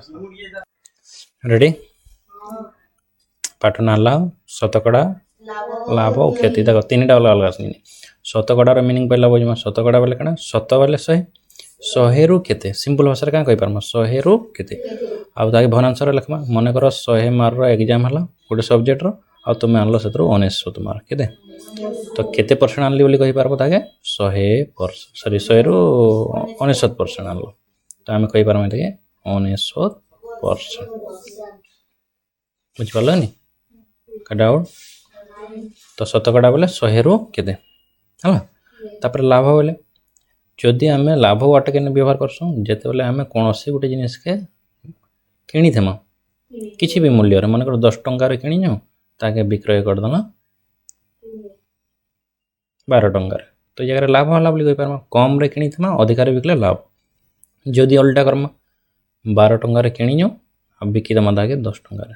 Ready पाठ ना शतकड़ा लाभ और क्षति देख तीन टा अलग अलग आसनी शतकड़ार मिनिंग पहला बुझमा शतकड़ा बोले कण शत बोले 100 100 रु केते सिंपल भाषा क्या कहि पारमा 100 रु केते आउ ताके भनांसर लिखमा मन कर 100 मार्क एग्जाम हला गोटे सब्जेक्ट रो आ तुम आनलो से 99 मार्क केते तो केते परसेंट आनली बोली कहि पारबो ताके 100% सॉरी 100 रु 99% आनलो तो आम कहि पारमा ताके 99% बुझ पारलनी का डाउट तो शतकड़ा बोले 100 रु केते हला तापर लाभ बोले जदि आम लाभ वाट के व्यवहार करसुँ जिते बेले आम कौन सी गोटे जिनिस के किनी थेमा किसी भी मूल्य मन कर 10 टंकार किनी ताके विक्रय करदेल 12 टंकार तो ये जगह लाभ हला बोली पारमा कम रे किनी थेमा अधिकार बिकले लाभ जदि अल्टा करमा 12 टंकार किनी आ बिकिदेमा ताके 10 टंकार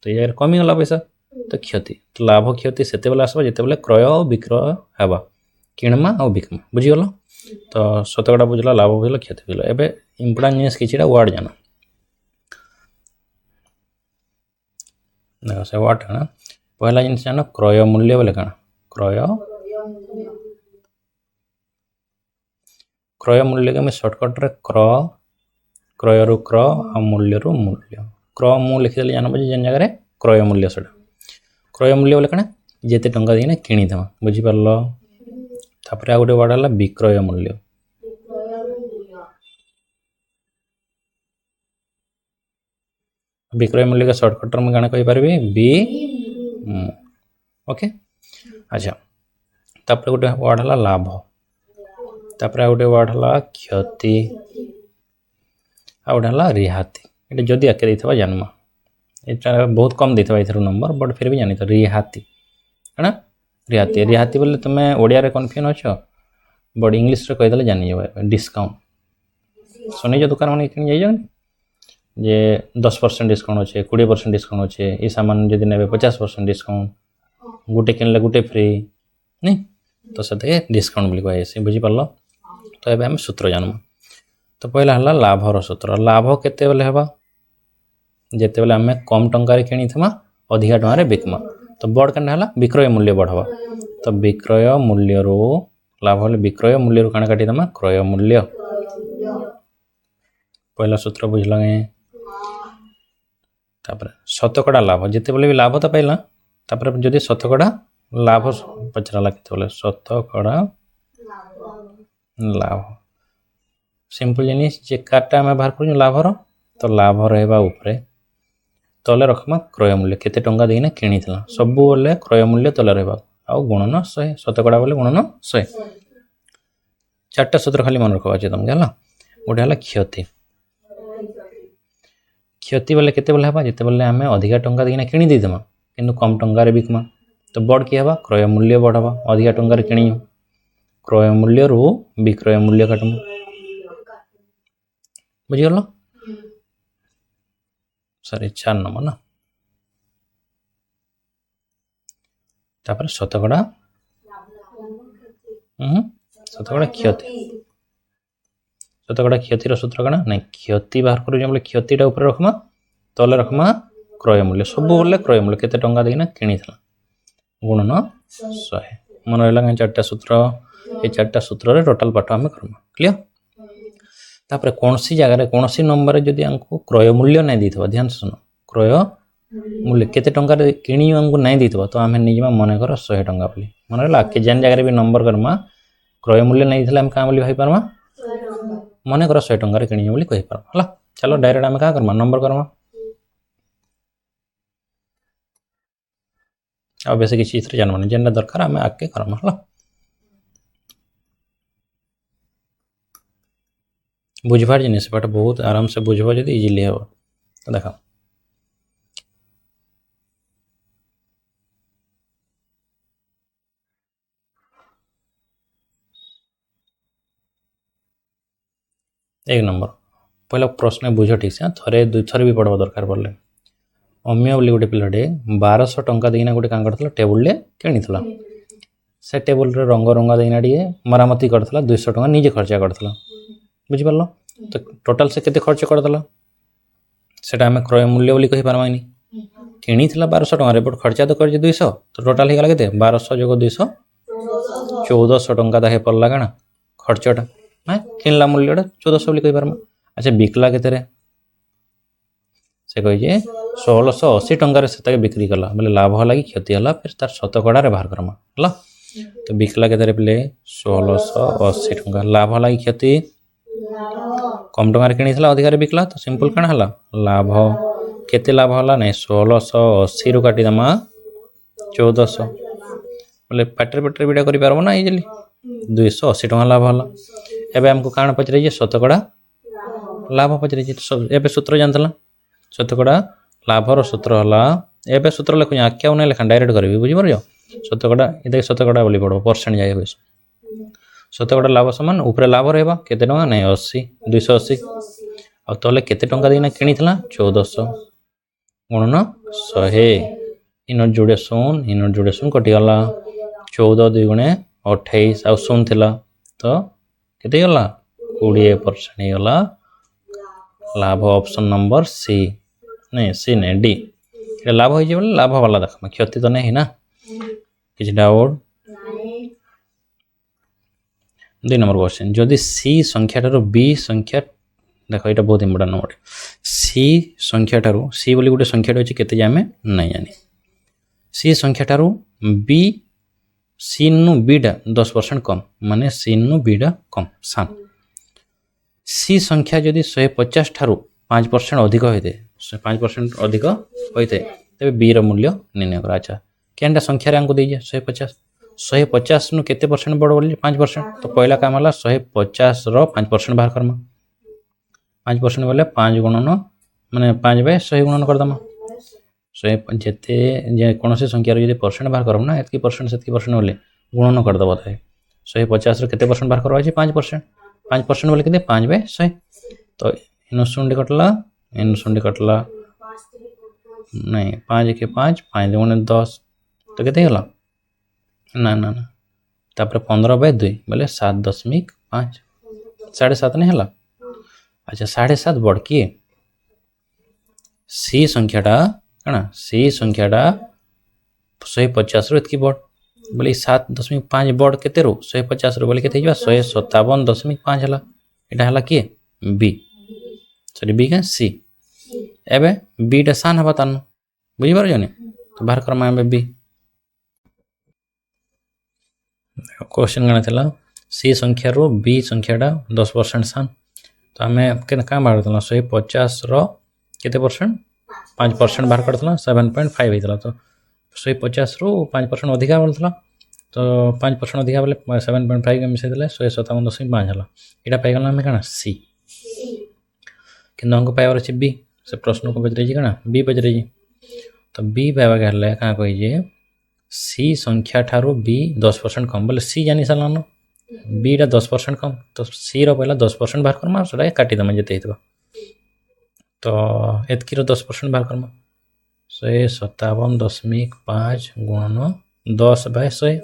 तो ये जगह कमिगला पैसा तो क्षति तो लाभ क्षति से आसवा जिते बेले क्रय और विक्रय हेबा किणमा और बिकमा बुझीगल तो शतकड़ा बुझल लाभ बुझल क्षति बुझल एवं इम्पोर्टाट जिनिस किछिटा वार्ड जान देख से वार्ड है पहला जिनिस जान क्रय मूल्य बोले कण क्रय मूल्य के सर्टकट रे क्रय रु क्रय आ मूल्य रु मूल्य क्रय मु लिखिदेली जान जेन जगह क्रय मूल्य से क्रय मूल्य बोले कण जेते टंका देना किणीदेमा बुझीपार तापर आ गोटे वर्ड है विक्रय मूल्य विक्रय मूल्य का सर्टकट में गाना कहि पारबे बी ओके अच्छा तापर गोटे वर्ड है लाभ तापर गोटे वर्ड है क्षति आ गोटे है रिहाती ये जदि आके देथबा जानमा एटा बहुत कम देथबा इथरो नंबर बट फिर भी जानी तो रिहाती है रिहाती रिहाती बोले तुम ओडिया रे कन्फ्यूजन अच्छ बट इंग्लिश रे कहीदेले जानी जाए डिस्काउंट सुनी जो दुकान मैंने किन जाइए जे 10% डिस्काउंट अच्छे 20% डिस्काउंट अच्छे ये सामान जब ने 50% डिस्काउंट गोटे किनले गोटे फ्री नहीं तो से डिस्काउंट बोली कहे बुझीपार तो ये आम सूत्र जानम तो पहला है लाभर सूत्र लाभ केते बेले हेबा जेते बेले आम कम टंकार किणीथमा अधिका टंकार बिकमा तो बड़ केना है विक्रय मूल्य बढ़वा तो विक्रय मूल्य रो लाभ हेल्ले विक्रय मूल्य रो काण काटिदेमा क्रय मूल्य पहला सूत्र बुझल तापर शतकड़ा लाभ जिते बेले भी लाभ तो पाइला तापर जदि शतकड़ा लाभ पचराला केते बेले शतकड़ा लाभ सिंपल जिनिस जे काटा आम बाहर कर लाभर तो लाभ रहा ऊपर तले रखमा क्रय मूल्य केते टंका देना किनी सब बोले क्रय मूल्य तले रहा आउ गुणन 100 शतकड़ा बोले गुणन 100 4टा सूत्र खाली मन रखा अच्छे तुमके है गोटे है क्षति क्षति बोले केते बेले हेबा जिते बेले आम अधिका टंका देना किनी देदेमा किंतु कम टंकार बिकमा तो बड़ किए हेबा क्रय मूल्य बढ़ावा अधिका टंकार किणी क्रय मूल्य रू विक्रय मूल्य काटमा बुझीगल सॉरी 4 नंबर ना तापर शतकड़ा शतकड़ा क्षति शतकड़ा क्षतिर सूत्र कण नहीं क्षति बाहर कर बोले क्षतिटा ऊपर रखमा तले रखमा क्रय मूल्य सब बोले क्रय मूल्य केते टंका देना किनी गुणन 100 मन रहा 4टा सूत्र ये 4टा सूत्र रे टोटल पाठ आम करमा क्लियर तापर कौन सी जगह कौन सी नंबर जदि हमको क्रय मूल्य नहीं देथबा ध्यान सुन क्रय मूल्य केते टंका किणी हमको नहीं देथबा तो आम निजमा मन कर 100 टंका बोली मन रहा के जेन जगह भी नंबर करमा क्रय मूल्य नहीं थिला हम का बोली भाई पारमा मन कर 100 टंका किणी बोली कहि पारमा हला चलो डायरेक्ट आम का करमा नंबर करमा आ बेसी किसी चीज जानवन जेन दरकार आम आके करमा हला बुझबार जिनिस पाठ बहुत आराम से बुझब जब इजिली हे तो देखा एक नंबर पहला प्रश्न बुझ ठीक से थे 2 थर भी पढ़वा दरकार पड़े अम्य बोली गोटे पिलाटे 1200 टंका देना गोटे क्या करता टेबुल किनी से टेबुल रंग रंगा देना टे मरामती करता 200 टंका निजे खर्चा करता बुझिपार तो टोटाल से केते खर्च करदेला सेटा आम क्रय मूल्य बोली कहि पारमानी किणी 1200 टंका बट खर्चा तो कर 200 तो टोटाल हो गला 1200 जोग 200 1400 टंका ता हे पड़ला काना खर्चटा हाँ किणला मूल्यटा 1400 बोली कहि पारमा। अच्छा बिकला केते से कही 1680 टंकार से बिक्री कला बोले लाभ है कि क्षति है फिर तार शतकड़ा बाहर करमा है तो बिकला के पे 1680 टंका लाभ है कि क्षति कम टंकार किनी अधिकार बिकला तो सिंपल कण है लाभ केते लाभ है ना 1680 रु काटिदेमा 1400 बोले पाटर पेटर बिटा कर ना इजिली 280 टंका लाभ है एवं आमको काण पचरे शतकड़ा लाभ पचरे एवं सूत्र जानला शतकड़ा लाभर सूत्र है एवं सूत्र लिखुँ आख्या ना लिखा डायरेक्ट करी बुझीपार शतकड़ा ये शतकड़ा बोली पड़ो परसेंट जाए हुए शतकड़ा लाभ सामान ऊपर लाभ रहा केते टंका ना 80 280 आते केते टंका देना किनी 1400 गुणन 100 इन जोड़े शून कटिगला 14 2 गुणे 28 आ शून थिला तो केते गला 20% गला लाभ ऑप्शन नंबर सी नहीं सी नहीं डी लाभ हो बोले लाभ वाला देखा क्षति तो नहीं ना किसी डाउट 2 नंबर क्वेश्चन जदि सी संख्या ठारू बी संख्या देख यहाँ बहुत इंपोर्टाट नंबर सी संख्या ठारू सी बोली गोटे संख्या अच्छी केते आम नहीं जानी सी संख्या ठारू बी सी नु बीटा 10% कम माने सी नु बीटा कम सान सी संख्या जदि 150 ठारू 5% अधिक होते 5% अधिक होते तेरे बी रूल्य निर्णय कर। अच्छा क्या संख्यार आमको दीजिए 150 नु केते परसेंट बड़ बोली 5% तो पहला काम है 150 रो 5% बाहर करमा 5% बोले 5 गुणन माने 5/100 गुणन करदमा 100 जेते जे कौन संख्यार जो परसेंट बाहर करब ना एतकी परसेंट बोले गुणन करदब 150 रो केते परसेंट बाहर करवा 5% बोले कितने 5/100 तो इन शून्य कटला इन शून्य कटला नहीं 5 के 5 5 गुणे 10 तो केते गला ना ना ना तापर 15/2 बोले 7.5 7.5 नहीं है। अच्छा 7.5 बढ़ किए सी संख्याटा कणा सी संख्याटा 150 रो एतकी बढ़ बोले 7.5 बढ़ केते रो 150 रो बोले केते 157.5 हला एटा हला किए बी सॉरी बी का सी एबे बीटा सान हबा तान बुझी पार जने तो बाहर करमा एबे बी क्वेश्चन गणा थला सी संख्या रो बी संख्याटा 10% सान तो आमे केन का बाहर करतला 150 रो केते परसेंट 5% बाहर करतला 7.5 हेतला तो 150 रो 5% अधिका बोलतला तो 5% अधिका बोले 7.5 के मिसे देले 157.5 हला एटा पाइगला हमें काना सी किंतु हमको पाइबार अच्छे बी से प्रश्न को पचरे कणा बी पचरे तो बी पाइबा के क्या कही सी संख्या ठारू बी 10% कम बोले सी जानी सारान बीटा 10% कम तो सी रो पहला 10% बाहर करमा से काटिदेमा जिते तो एतकी 10% बाहर करमा 157.5 गुणन 10/100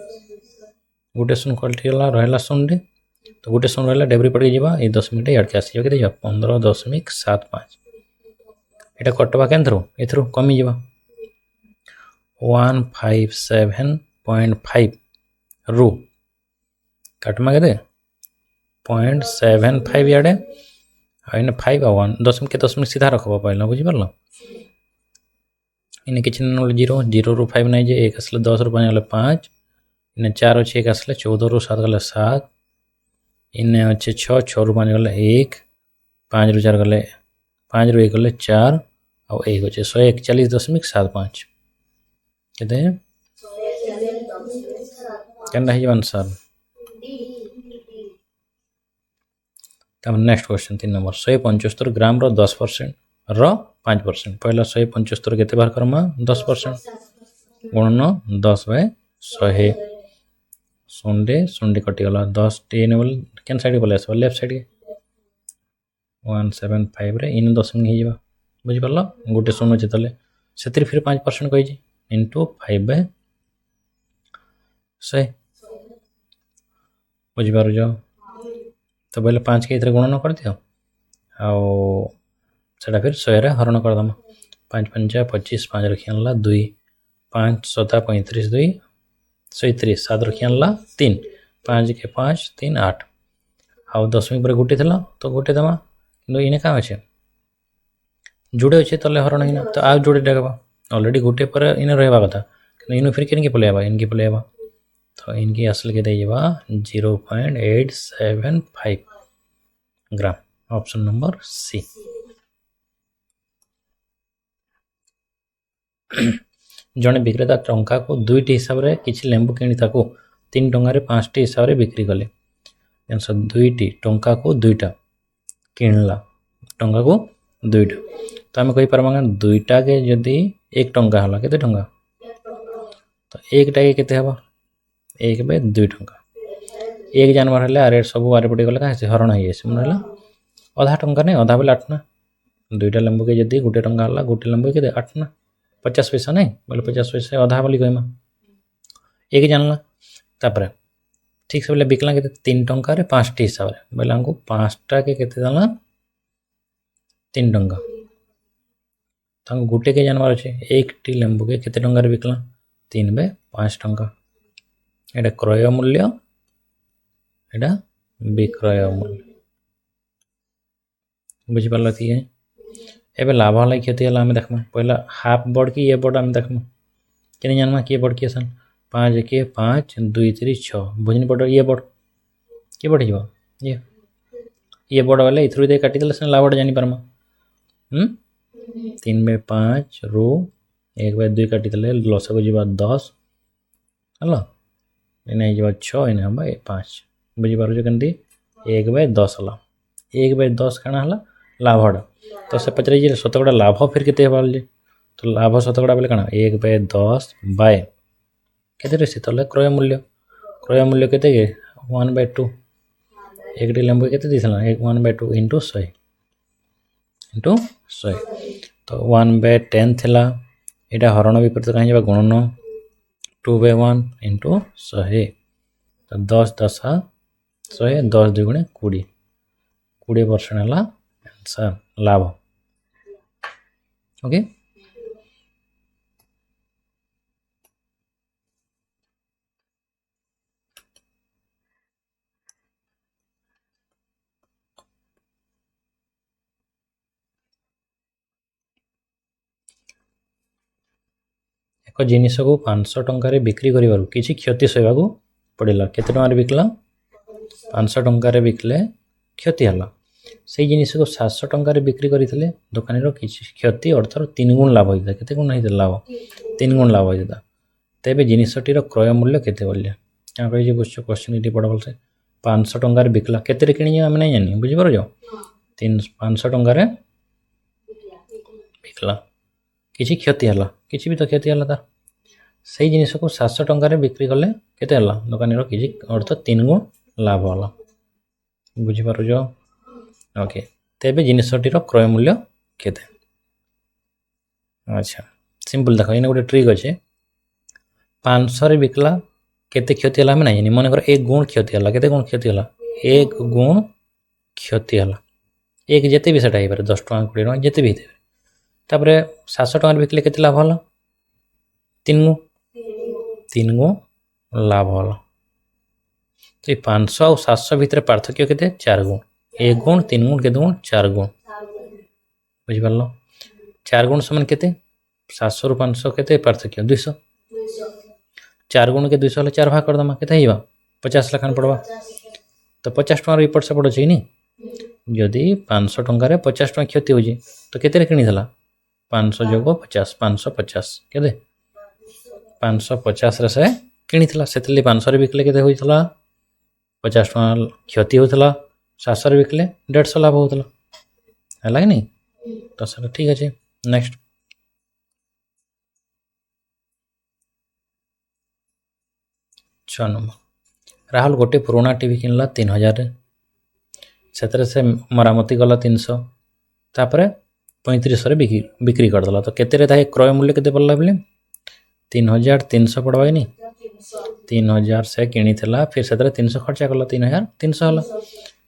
गोटे शून्य कटिगला रहा शून्य तो गोटे शून्य रहा डेबरी पड़ जावा ये 10 मिनट इड़के आस 15.75 यहाँ कटवा के कमी जा 157.5 रु काटमा के 0.75 इे इन 5 आ 1 दशमिक सीधा रखब पहला बुझीपार इन कि 0 रु 5 नहीं जे 1 आसले 10 रु 5 गले 5 इन 4 अच्छे 1 आसले 14 रु 7 गले 7 इन अच्छे 6 रु 5 गले 1 5 रु 4 गले 5 रु 1 गले 4 और 1 अच्छे 141.75 कहते हैं आंसर। तब नेक्स्ट क्वेश्चन 3 नंबर 175 ग्राम रो 10% रो 5% पहला 175 केते बाहर करमा 10% गुणन 10/100 शून्य शून्य कटिगला 10 टी बोले केन साइड बोले आस लेफ्ट साइड के 175 रे इन दशमिक हो बुझीपार गोटे शून्य अच्छे तेल से फिर 5% कही इंटू 5/100 बुझीपार तो बोले 5 के गुणन कर दियो सेटा फिर 100 हरण करदमा 5 5 25 5 रखी आनला 2 5 7 35 2 37 7 रखी आनला 3 5 के 5 3 8 आउ 10 पर गोटे थला तो गोटे दमा किंतु इने का अच्छे जुड़े अच्छे तले हरण हिना तो आ जोड़े डाकबा ऑलरेडी गोटे पर इने रहबा कथा किंतु इनु फिर किनके पलेबा इनके पलेबा तो इनकी असल के देबा 0.875 ग्राम ऑप्शन नंबर सी। जड़े विक्रेता टंका को 2टी हिसाब से किसी लेंबू किणी ताको 3 टंकार 5टी हिसाब से बिक्री कले 2टी टंका को 2टा किणला टंका को 2टा तो आम कही पार्मा 2टा के जदि 1 टंका हला केते टंका तो 1टा के केते हबा 1/2 टंका 1 जानवर हेले आरे सब आरे पटे गले का हरण हो जाए मन आधा टंका नहीं आधा बेले 8 ना 2टा लेंबू के जदि गोटे टंका हला गोटे लेंबू के 8 ना 50 पैसा नहीं बोले 50 पैसा आधा बोली कहमा 1 जानला तापर ठीक से बोले बिकला के 3 टंका 5टी हिसाब से बोले हमको 5टा के केते देला 3 टंका तो गोटे के जानवर अच्छे 1टी लेंबू के केते टंका बिकला 3/5 टंका एटा क्रय मूल्य एटा विक्रय मूल्य बुझी पारला थी एबे लाभ हला क्षति हला हमें देखमा पहला हाफ बड़ की ये बड़ हमें देखमा केने जानमा के बड़ के सन 5 के 5 2 3 6 बुझनी बड़ ये बड़ के बड़ हिबा ये बड़ वाले इथरु दे काटी देले सन लाभ जानि परमा 3/5 रो 1/2 काटी देले लस को जीवा 10 हला इने जीवा 6 इने हम 5 बुझी पारो केनती 1/10 हला 1/10 काना हला लाभड़ा तो से पचरे जे शतकड़ा लाभ फिर केते बाल जे तो लाभ शतकड़ा बोले काना 1/10 बाय केते रे तले क्रय मूल्य केते के 1/2 एक लेंबू केते दिसला 1/2 इनटू 100 तो 1/10 थिला एटा हरण विपरीत कहीं जबा गुणन 2/1 इनटू 100 तो 10 10 100 10 2 गुणे 20% हला आंसर लाभ ओके। एक जिनिस को 500 टंकार बिक्री करिवारु किछि क्षति सहबाकू पड़िला केते टंकार बिकला 500 टंकार बिकले क्षति हला से जिनिस को 700 टंकार बिक्री करथिले दुकानी किछि क्षति अर्थात 3 गुण लाभ होइता केते गुण होइता लाभ 3 गुण लाभ होइता तेबे जिनिसटीर क्रय मूल्य केते बोलिया क्या कहि जे बुझ क्वेश्चन इटी पढा बोलसे 500 टंकार बिकला केते रे किनि हम नै जानि बुझि पारो जो 500 टंकार बिकला किछि क्षति हला किछि भी तो क्षति हला ता सही जिनिस को 700 टंकार बिक्री कले केते हला दुकानी किछि अर्थात 3 गुण लाभ हला बुझि पारो जो ओके तेबे जिनिसटीर क्रय मूल्य केते अच्छा सिंपल देखो इने गोटे ट्रिक अच्छे 500 रे बिकला केते क्षति हला हम नहीं मन कर 1 गुण क्षति हला केते गुण क्षति हला 1 गुण क्षति हला एक जेते भी सेटा हिबार 10 टका 20 टका जेते भी हिते तापरे 700 टका बिकले केते लाभ हला 3 गुण लाभ हला तो 500 और 700 भीतर पार्थक्य केते 4 गुण 1 गुण 3 गुण केते गुण 4 गुण बुझि पारलो 4 गुण समान केते 700 रु 500 केते पार्थक्य 200 4 गुण के 200 ले 4 भाग कर दमा केते हिबा 50 लखन पड़वा तो 50 टका रिपोर्ट से पड़ो छी नी जदि 500 टंका रे 50 टका क्षति हो जी तो केते रे किनी थला 500 जोगो 50 550 केते 550 रे से किनी थला सेतली 500 रे बिकले केते होइथला 50 टका क्षति होइथला 700 रे बिकले 150 लाभ होइथला हला कि नहीं तो सब ठीक अछि नेक्स्ट छ नंबर राहुल गोटे पुराना टीवी किनला 3000 रे सेतरे से मरामती गला 300 तापरे 3500 रे बिक्री कर दला तो केते रे ताहे क्रय मूल्य केते पड़ला बोले 3300 पड़वा नहीं 3000 से किनी थला फिर सेतरे 300 खर्चा करला 3300 हला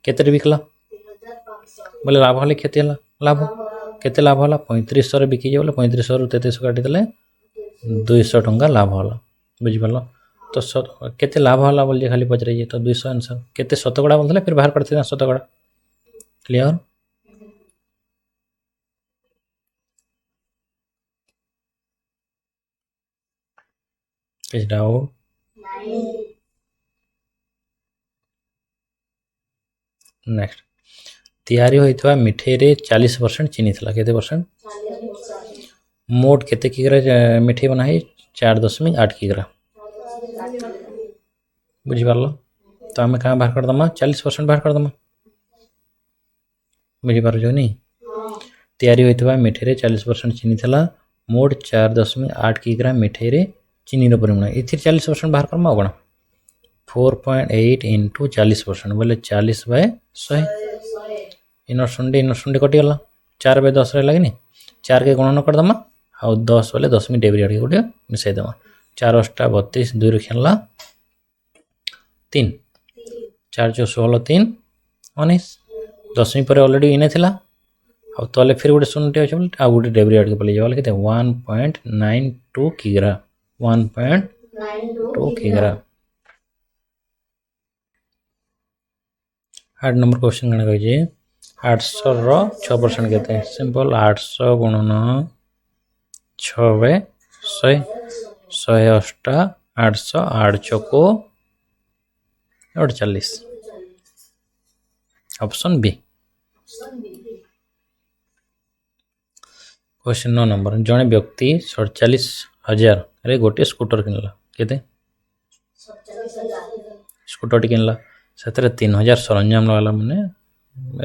केते रे बिकला बोले लाभ हले क्षति हला लाभ केते लाभ होला 3500 रे बिकी बोले 3500 रु 3300 काटी देले 200 टंका लाभ होला बुझि पालो तो केते लाभ होला बोल खाली पचरे तो 200 आंसर केते शतकड़ा बोलथले फिर बाहर करते शतकड़ा क्लियर किस डाउट नेक्स्ट तैयारी होइथवा मिठाई रे 40% चीनी थला केते परसेंट मोट केते किग्रा मिठाई बना है 4.8 किग्रा बुझि पारलो तो आम कहाँ बाहर कर दमा 40% बाहर कर दमा बुझि पार जो नहीं तैयारी होइथवा मिठाई रे 40% चीनी थला मोट 4.8 किग्रा मिठाई रे चीनी रो परिमाण इथिर 40% बाहर करमा कोन 4.8 इंटू 40% बोले 40/100 इनर सुंडी कटि गला 4/10 रे लगे 4 के गणन कर दमा आ 10 बोले 10 में डेबिट आड़ी गोटे मिसाई दमा 4 8 32 2 रे खेलला 3 4 4 16 3 19 10 पर ऑलरेडी इने थिला आ तले फिर गोटे सुंडी अछि बोले आ गोटे डेबिट आड़ी पले जावल केते 1.92 किग्रा 1.92 किग्रा 8 नंबर क्वेश्चन कण कहि 800 रो 6% केते सिंपल 800 गुणन 6/100 108 800 8 चौको 48 ऑप्शन बी क्वेश्चन 9 नंबर जने व्यक्ति 47,000 रे गोटे स्कूटर किनला केते स्कूटर किनला सेतरे 3,000 सरंजाम लगाला माने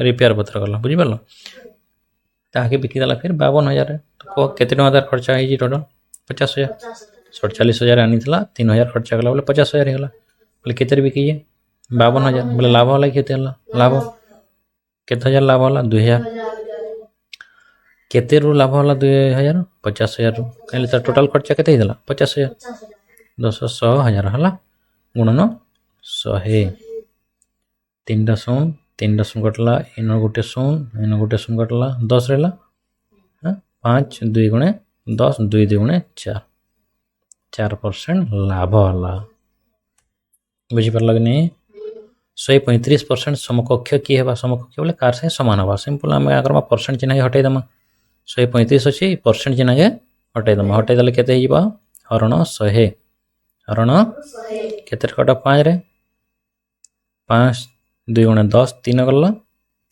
रिपेयर पत्र गला बुझि पारलो ताके बिकी दला फिर 52,000 रे तो केते टका तार खर्चा है जी टोटल 50,000 47,000 आनी थला 3,000 खर्चा गला बोले 50,000 हे गला बोले केते रे बिकी 52,000 बोले लाभ होला केते होला लाभ केते हजार लाभ होला 2,000 केते रु लाभ होला 2,000 50,000 रु कहले तार टोटल खर्चा केते हिदला 50,000 10 100,000 होला गुणन 100 3 दशम कटला इन गोटे शून कटला 10 रहला 5 2 गुणे 10 2 2 गुणे 4% लाभ होला बुझि पारल कि नहीं 135% समकक्ष की हेबा समकक्ष बोले कार से समान हवा सिंपल आम आगर परसेंट चिन्ह हटाई दमा 135 अच्छी परसेंट चिन्ह हटाई दमा हटाई देले केते हिबा हरण 100 हरण केते कट 5 रे 5 2 गुणे 10 3 गला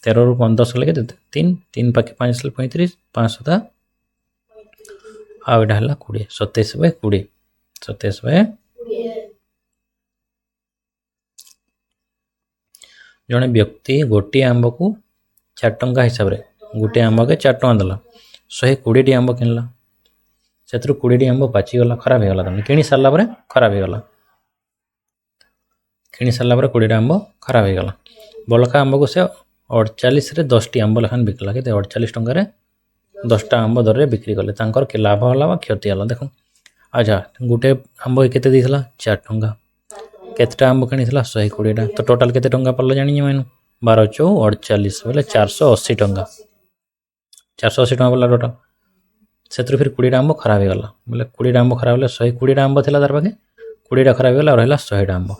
13 रु 10 लगे 3 3 पाके 5 35 5 7 आ एटा हला 20 27/20 27 जने व्यक्ति गोटे आंब को 4 टंका हिसाब रे गोटे आंब के 4 टंका दला 120 टी आंब किनला सेतरु 20 टी आंब पाची गला खराब हे गला तने किनी सारला परे खराब हे गला किनी सारला परे 20 टी आंब खराब हे गला बलका आंब को से 48 रे 10 टी आंब लखान बिकला के 48 टंका रे 10 टा आंब दर रे बिक्री करले तांकर के लाभ होला बा क्षति होला देखो अच्छा गोटे आंब केते दिथला 4 टंका केतटा आंब किनिथला 120 टा तो टोटल केते टंका पड़ला जानि मैनु 12 4 48 बोले 480 टंका 480 टंका पड़ला टोटल सेतरु फिर 20 टा आंब खराब हे गला बोले 20 टा आंब खराब होले 120 टा आंब थिला तार पाके 20 टा खराब हे गला रहला 100 टा आंब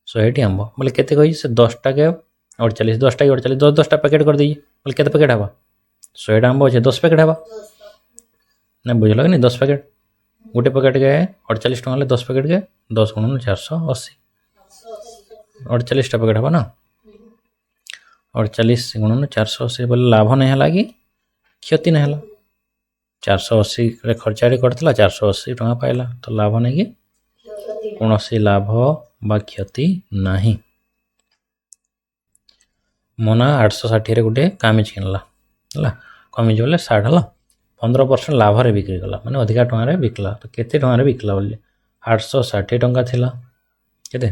100 टी आंब बोले केते कहि से 10 टा के 48 10 टा के 48 10 10 टा पैकेट कर दी बोले केते पैकेट हवा 100 टा आंब अछि 10 पैकेट हवा नै बुझलो कि नहीं 10 पैकेट गोटे पैकेट के 48 टंका ले 10 पैकेट के 10 गुणन 480 48 टा पैकेट हवा ना 48 गुणन 480 बोले लाभ नहीं हला कि क्षति नहीं हला 480 रे खर्चा रे करथला 480 टंका पाइला तो लाभ नहीं कि कोनोसी लाभ बा क्षति नहीं मना 860 रे गोटे कामिज किनला हला कामिज बोले 60 हला 15% लाभ रे बिक्री गला माने अधिका टंका रे बिकला तो केते टंका रे बिकला बोले 860 टंका थिला केते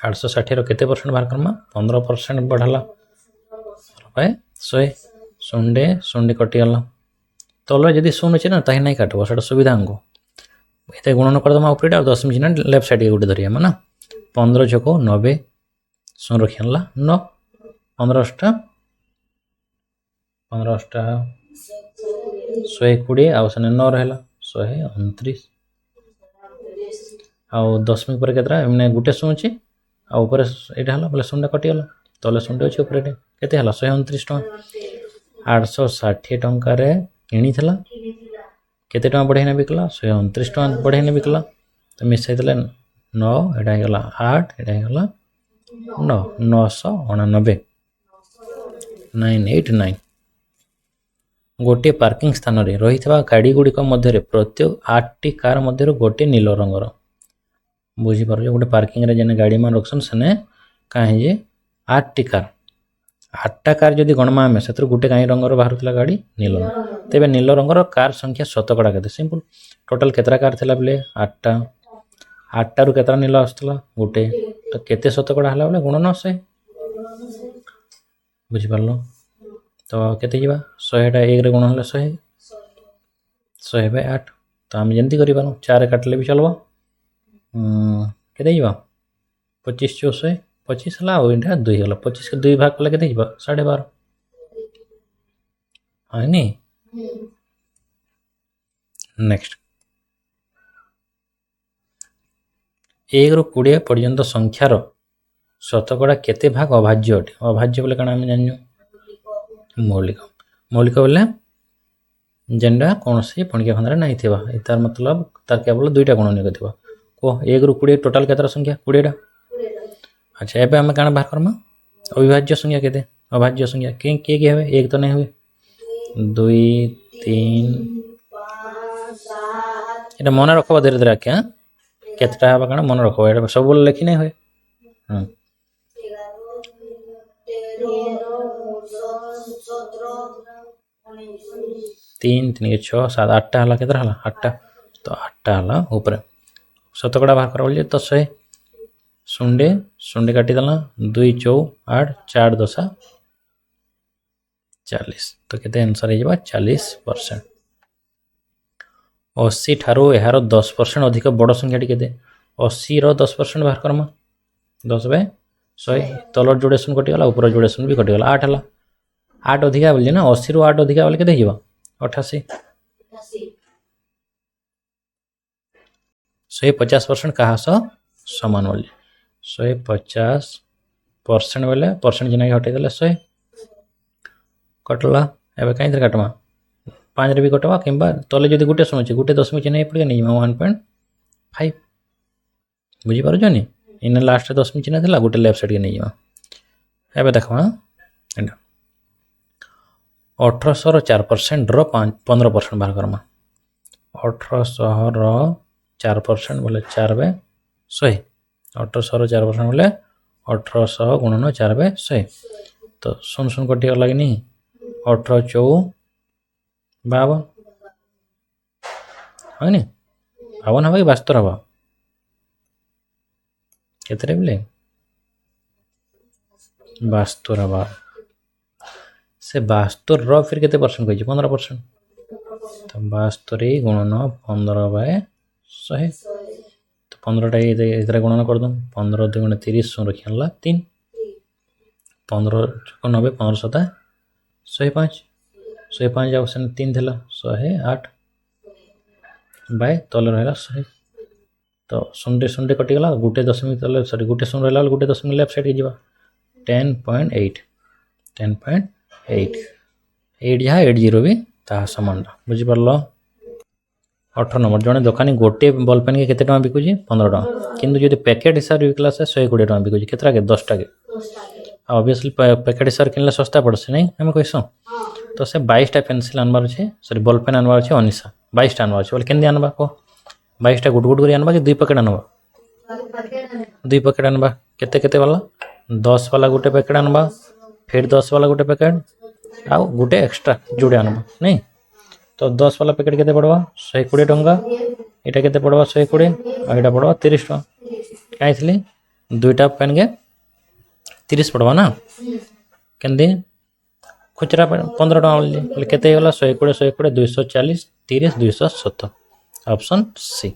860 रो केते परसेंट बाहर करमा 15% बढ़ला पाए 100 सुंडे कटि गला तले जदी सुन छै ना ताहि नहीं काटबो सेटा सुविधा अंगो एते गुणन कर दमा ऊपर और 10 मिनट लेफ्ट साइड के गुटे धरिया माना 15 छको 90 सुन रखिनला 9 15 टा 15 अष्टा 120 आउ सेने 9 रहला 129 आउ दशमिक पर केतरा एमने गुटे शून्य अछि आ ऊपर एटा हला बोले शून्य कटि गला तले शून्य अछि ऊपर केते हला 129 टଙ୍କା 860 टଙ୍କା रे किणी थला केते टଙ୍କା बढ़ाइना बिकला 129 टଙ୍କା बढ़ाइना बिकला तो मिसाई देले 9 एटा गला 8 एटा गला 9 999 989 गोटे पार्किंग स्थान रे रहितबा गाड़ी गुडी मध्य प्रत्येक 8 टी कार मध्य गोटे नील रंगर बुझी पार गोटे पार्किंग रे जेने गाड़ी मान रखसन सने काहे जे 8 टी कार 8टा कार जदि गणमा आमे सेतर गोटे काई रंगर बाहरुतला गाड़ी नील तेबे नील रंगर कार संख्या शतकड़ा केते सिंपल टोटल केतरा कार थिला बले 8टा 8टा रु केतरा नील आस्तला गोटे तो केते शतकड़ा हला बले गुणन 100 बुझी पारलो तो केते जीवा 100 टा 1 रे गुण हला 100 100 बाय 8 तो हम जंती करि बानो 4 काटले भी चलबो केते जीवा 25 400 25 हला और इनटा 2 हला 25 के 2 भाग कले केते जीवा 12.5 है नी नेक्स्ट 1 रु 20 पर्यंत संख्यार शतकड़ा केते भाग अभाज्य अटे अभाज्य बोले काना हम जाननु मौलिक मौलिक बोले जेंडा कौन से पणिका खंदरे नहीं थिबा तार मतलब तार केवल दुईटा गुणनीय थिबा को 1 रु 20 टोटल केतरा संख्या 20 टा अच्छा एबे हम काना बाहर करमा अविभाज्य संख्या केते अभाज्य संख्या के हेबे एक तो नहीं हुए 2 3 एटा मन रखबा धीरे धीरे क्या केतटा हबा काना मन रखबा एटा सब बोल लिखि नहीं होय 3 3 के 6 7 8टा हला केतरा हला 8टा तो 8टा हला ऊपर शतकड़ा बाहर करबल जे तो 100 शून्य शून्य काटी दला 2 4 8 4 दशा 40 तो केते आंसर हे जबा 40% 80 ठारो एहारो 10% अधिक बड़ संख्याटी केते 80 रो 10% बाहर करमा 10 बाय 100 तलर जोड़े शून्य कटि गला ऊपर जोड़े शून्य भी कटि गला 8 हला 8 अधिका बोल जे ना 80 रो 8 अधिका बोले केते हिबा 88 150% कहा समान बोले 150% बोले परसेंट जिना हटे देले 100 कटला एबे काई काटमा 5 रे भी कटवा किंबा तले जदी गुटे समय छै गुटे दशमिक चिन्ह पड़े नहीं 1.5 बुझी पारो जनी इन लास्ट रे दशमिक चिन्ह थिला गुटे लेफ्ट साइड के नहीं एबे देखमा एंडा 1800 रो 4% रो 15% बाहर करमा 1800 रो 4% बोले 4 बाय 100 1800 रो 4% बोले 1800 गुणन 4 बाय 100 तो सुन सुन कटि गला कि नहीं 18 4 52 है नी 52 हवा कि 72 हवा केतरे बोले 72 हवा से 72 रो फिर केते परसेंट कहि 15% तो 72 गुणन 15 बाय 100 तो 15 टा इधर गुणन कर दूं 15 2 गुण 30 सो रखियला 3 15 90 15 7 105 105 जाओ से 3 थिला 108 बाय तले रहला 100 तो शून्य शून्य कटि गला गुटे दशमिक तले सॉरी गुटे शून्य रहला गुटे दशमिक लेफ्ट साइड के जीवा 10.8 8 जहाँ 80 भी ताहा समान बुझी पारलो 18 नंबर जने दुकानी गोटे बॉल पेन के केते टका बिकुजी 15 टका किंतु जदि पैकेट हिसाब रे बिकला से 120 टका बिकुजी केतरा के 10 टका ऑब्वियसली पैकेट हिसाब किनले सस्ता पड़से नहीं हम कहसो तो से 22 टा पेंसिल आनबार छे सॉरी बॉल पेन आनबार छे 19 22 टा आनबार छे बोले केंदी आनबा को 22 टा गुड गुड करी आनबा कि 2 पैकेट आनबा 2 पैकेट आनबा केते केते वाला 10 वाला गोटे पैकेट आनबा फिर 10 वाला गोटे पैकेट आ गोटे एक्स्ट्रा जोड़े आनबा नहीं तो 10 वाला पैकेट केते पड़वा 120 टंका एटा केते पड़वा 120 आ एटा पड़वा 30 टंका काई थली दुईटा पेन के 30 पड़वा ना केंदी खुचरा 15 टका बोले केते होला 120 240 30 270 ऑप्शन सी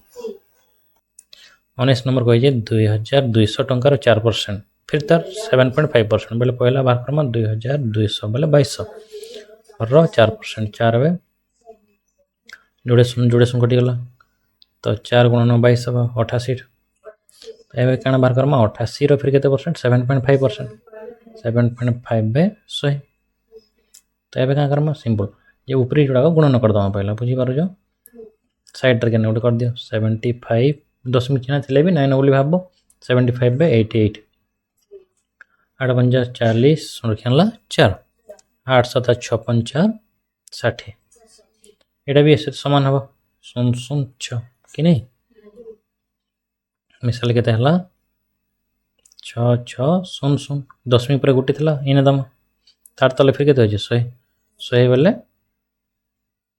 19 नंबर कहि जे 2200 टंका रो 4% फिर तार 7.5% बोले पहला बार करमा 2200 बोले 2200 4%। 4 ଏବେ जोड़े शून कटिगला तो 4 गुणन 22 हम 88। ଏବେ କାଣା ବାହାର କର୍ମା 88 फिर केते परसेंट 7.5%। 7.5 बे 100। तो ଏବେ କାଣା କର୍ମା सिंपल ये ऊपरी जोड़ा को गुणन कर दमा पहला बुझी पारुछ। साइड रे केने कर दियो 75 दशमिक चिन्ह थिले भी 9 बोली भाबो 75 बे 88। 8 पंजा 40 रखला 4 8 7 56 4 60। एटा भी ऐसे समान हबो 0.06 कि नहीं मिसाल केते हला 6600 दशमिक पर गुटी थिला इने दम तार तले फिर केते होजे 100 100 बेले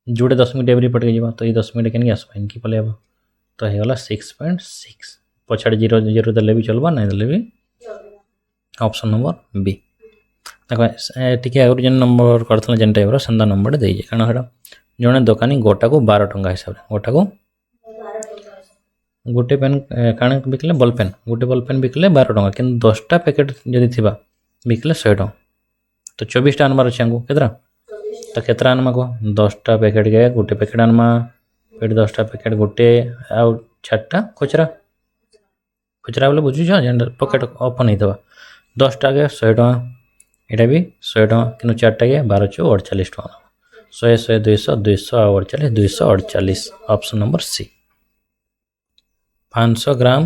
जोड़े दशमिक डेबरी पट के जीवा तो ये दशमिक केन आसबा इनकी पले अब तो हे गला 6.6 पछाड़ 0 0 देले भी चलबा नहीं देले भी ऑप्शन नंबर बी। देखो टिके आउर जेन नंबर करथला जेन टाइप रो संदा नंबर दे जे कारण हेडा जने दुकानी गोटा को 12 टंका हिसाब रे गोटा को गोटे पेन काण बिकले बॉल पेन गोटे बॉल पेन बिकले 12 टंका किन 10टा पैकेट जदी थिबा बिकले 100 टंका तो 24टा अनमार अछि हमको केतरा तो केतरा अनमा को 10टा पैकेट के गोटे पैकेट अनमा फिर 10टा पैकेट गोटे आ 4टा खुचरा खुचरा बोले बुझु छ जेन पॉकेट ओपन हितबा 10टा के 100 टंका एटा भी 100 टंका किनु 4टा के 12 चौ 48 टंका 100 100 200 248 248 ऑप्शन नंबर सी। 500 ग्राम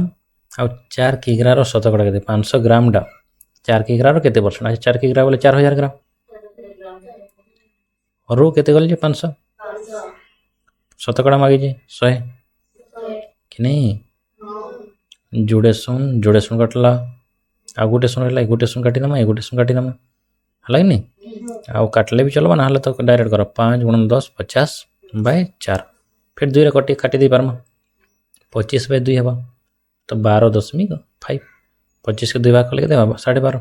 आ 4 किग्रा रो शतकड़ा केते 500 ग्राम डा 4 किग्रा रो केते परसेंट अच्छा 4 किग्रा बोले 4000 ग्राम रो केते गल जे 500 शतकड़ा मागे जे 100 कि नहीं जोड़े सुन कटला आ गोटे सुन हला गोटे सुन काटी दमा गोटे सुन काटी दमा हला कि नहीं आ काटले भी चलबा ना हला तो डायरेक्ट कर 5 × 10 50 बाय 4 फिर 2 रे काटी दे पारमा 25 बाय 2 हबा तो 12.5 25 के 2 भाग कले केते 12.5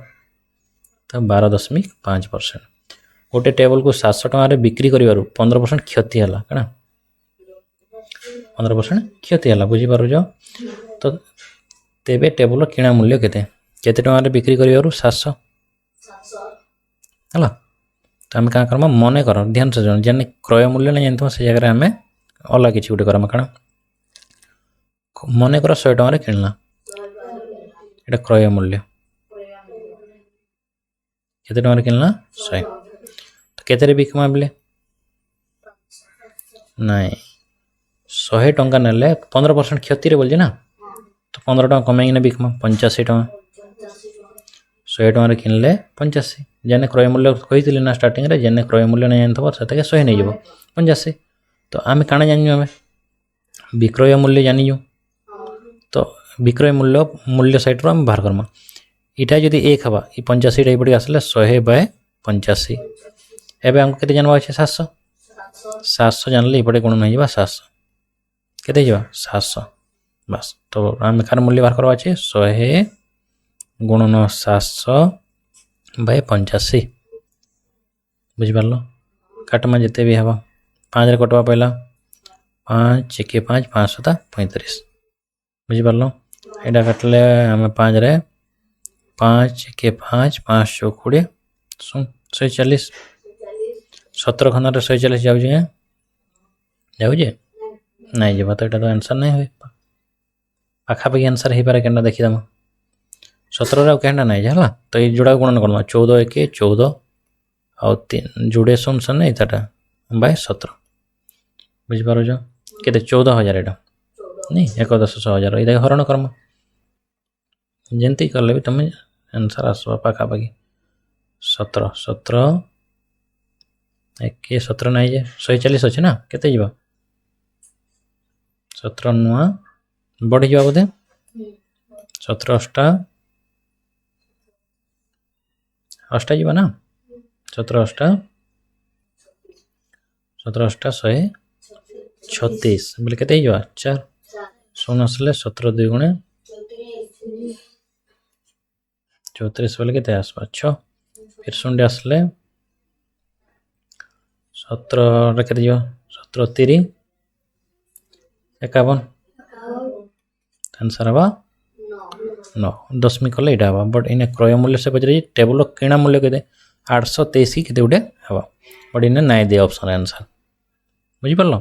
तो 12.5%। गोटे टेबल को 700 टका रे बिक्री करिवारु 15% क्षति हला कना 15% क्षति हला बुझी पारु जो तो तेबे टेबल किणा मूल्य केते टका रे बिक्री करिवारु 700 हला तो हम का करमा मने कर ध्यान से जन क्रय मूल्य नै जानथो से जगह रे हमें अला किछि गुटे करमा कना मने कर 100 टका रे किनला एटा क्रय मूल्य केते टका रे किनला 100 तो केते रे बिकमा बले नहीं 100 टंका नेले 15% क्षति रे बोल जे ना तो 15 टका कमाई ने बिकमा 85 टका 100 टका रे किनले 85 जेने क्रय मूल्य कहितले ना स्टार्टिंग रे जेने क्रय मूल्य नै जानथबो सते के 100 नै जबो 85 तो आमे काना जानियो हमें विक्रय मूल्य जानियो तो विक्रय मूल्य साइड रो हम बाहर करमा इटा जदी 1 हबा ई 85 रे पडी आसले 100 बाय 85 एबे हमको केते जानबा छै 700 700 जानले ई पडे गुण नै जबा 700 केते जबा 700 बस तो हम खार मूल्य बाहर करबा छै 100 गुणन 700 बाय 85 बुझि पारलो काटमा जते भी हबा 5 रे कटवा पहला 5 1 5 5 7 35 बुझी पारलो एडा काटले हमें 5 रे 5 1 5 5 20 सुन 140 17 खना रे 140 जाउ जे नहीं जे तो एटा तो आंसर नहीं होय आखा पे आंसर हे पारे केना देखि दम 17 रे केना नहीं जाला तो ये जोड़ा गुणन करबा 14 1 14 और 3 जोड़े सुन नहीं ताटा बाय 17 बुझी पारो जो केते 14000 एटा नहीं 1,10,000 इधर हरण कर्म जंती करले भी तमे आंसर आसवा पाखा पाखी 17 17 1 17 नहीं जे 140 अछि ना केते जीवा 17 नुआ बढ़ी जीवा बोधे 17 8 जीवा ना 17 8 136 बोले केते जीवा 4 सुन आसले 17 2 गुणे 34 बोले केते आसबा 6 फिर सुन आसले 17 रे केते जीवा 17 3 51 आंसर हवा 9 दशमिक कले इटा हवा बट इने क्रय मूल्य से बजरे टेबल किणा मूल्य केते 823 की केते गुटे हवा बट इने नाइ दे ऑप्शन आंसर बुझी परलो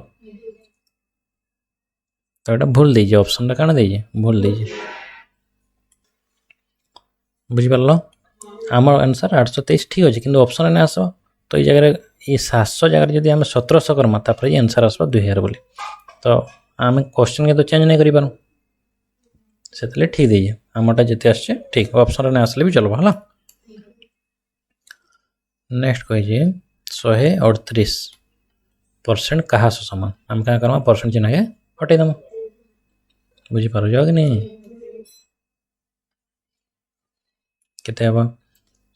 तो एटा भूल दीजिए ऑप्शन टा काना दीजिए भूल दीजिए बुझी परलो आमर आंसर 823 ठीक अछि किंतु ऑप्शन ने आसो तो ई जगह ये 700 जगह जदि हम 1700 करमा तापर ये आंसर आसो 2000 बोली तो आम क्वेश्चन के तो चेंज नहीं करि पारू से ठीक दीजिए आमटा जिते आसছে ठीक ऑप्शन ने आसले भी चलो हला नेक्स्ट कहिए 138% कहा सो समान हम क्या करमा परसेंट चिन्ह के हटे दम बुझी पारो जाओ कि नहीं केते हबा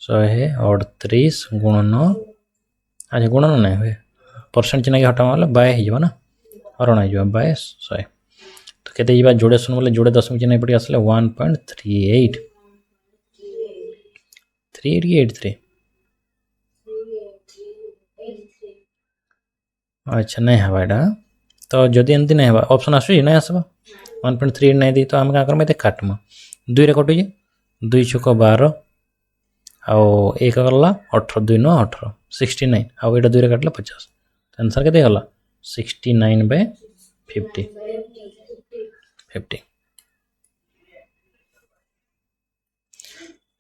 138 गुणन अच्छा गुणन नहीं हुए परसेंट चिन्ह के हटा वाला बाय ही जबा ना हरण ही जबा बाय 100 तो केते जबा जोड़े सुन बोले जोड़े दशमिक चिन्ह पड़ी आसले 1.38 3883 अच्छा नहीं हवा एटा तो जदि एमती नहीं हवा ऑप्शन आसु नहीं आसबा 1.38 नहीं दी तो हम क्या करम एते काटमा 2 रे कटु जे 2 छक 12 आओ 1 गला 18 2 9 18 69 आओ एटा 2 रे काटला 50 आंसर केते गला 69/50 50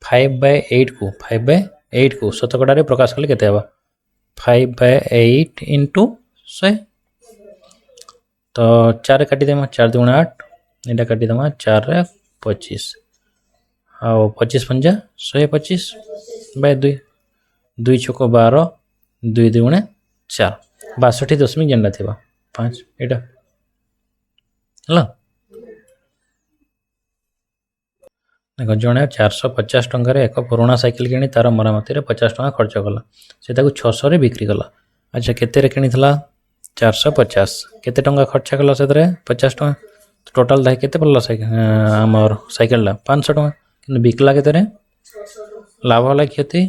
5/8 को 5/8 को शतकड़ा रे प्रकाश कले केते हवा 5/8 इंटू 100 तो 4 काटी देमा 4 2 8 एटा काटी देमा 4 रे 25 आओ 25 पंजा 125 बाय 2 2 छक 12 2 2 4 62 दशमिक जेंडा थिबा 5 एटा हला देखो जड़े 450 टंकार एक पुराणा साइकिल किणी तार मरामती 50 टका खर्च कला से 600 रे बिक्री कला अच्छा केते किनी 450 केते टंका खर्च कला से 50 टका टोटल दाई केते पड़ला आमर साइकिल 500 टका कि बिकला केते लाभ होला क्षति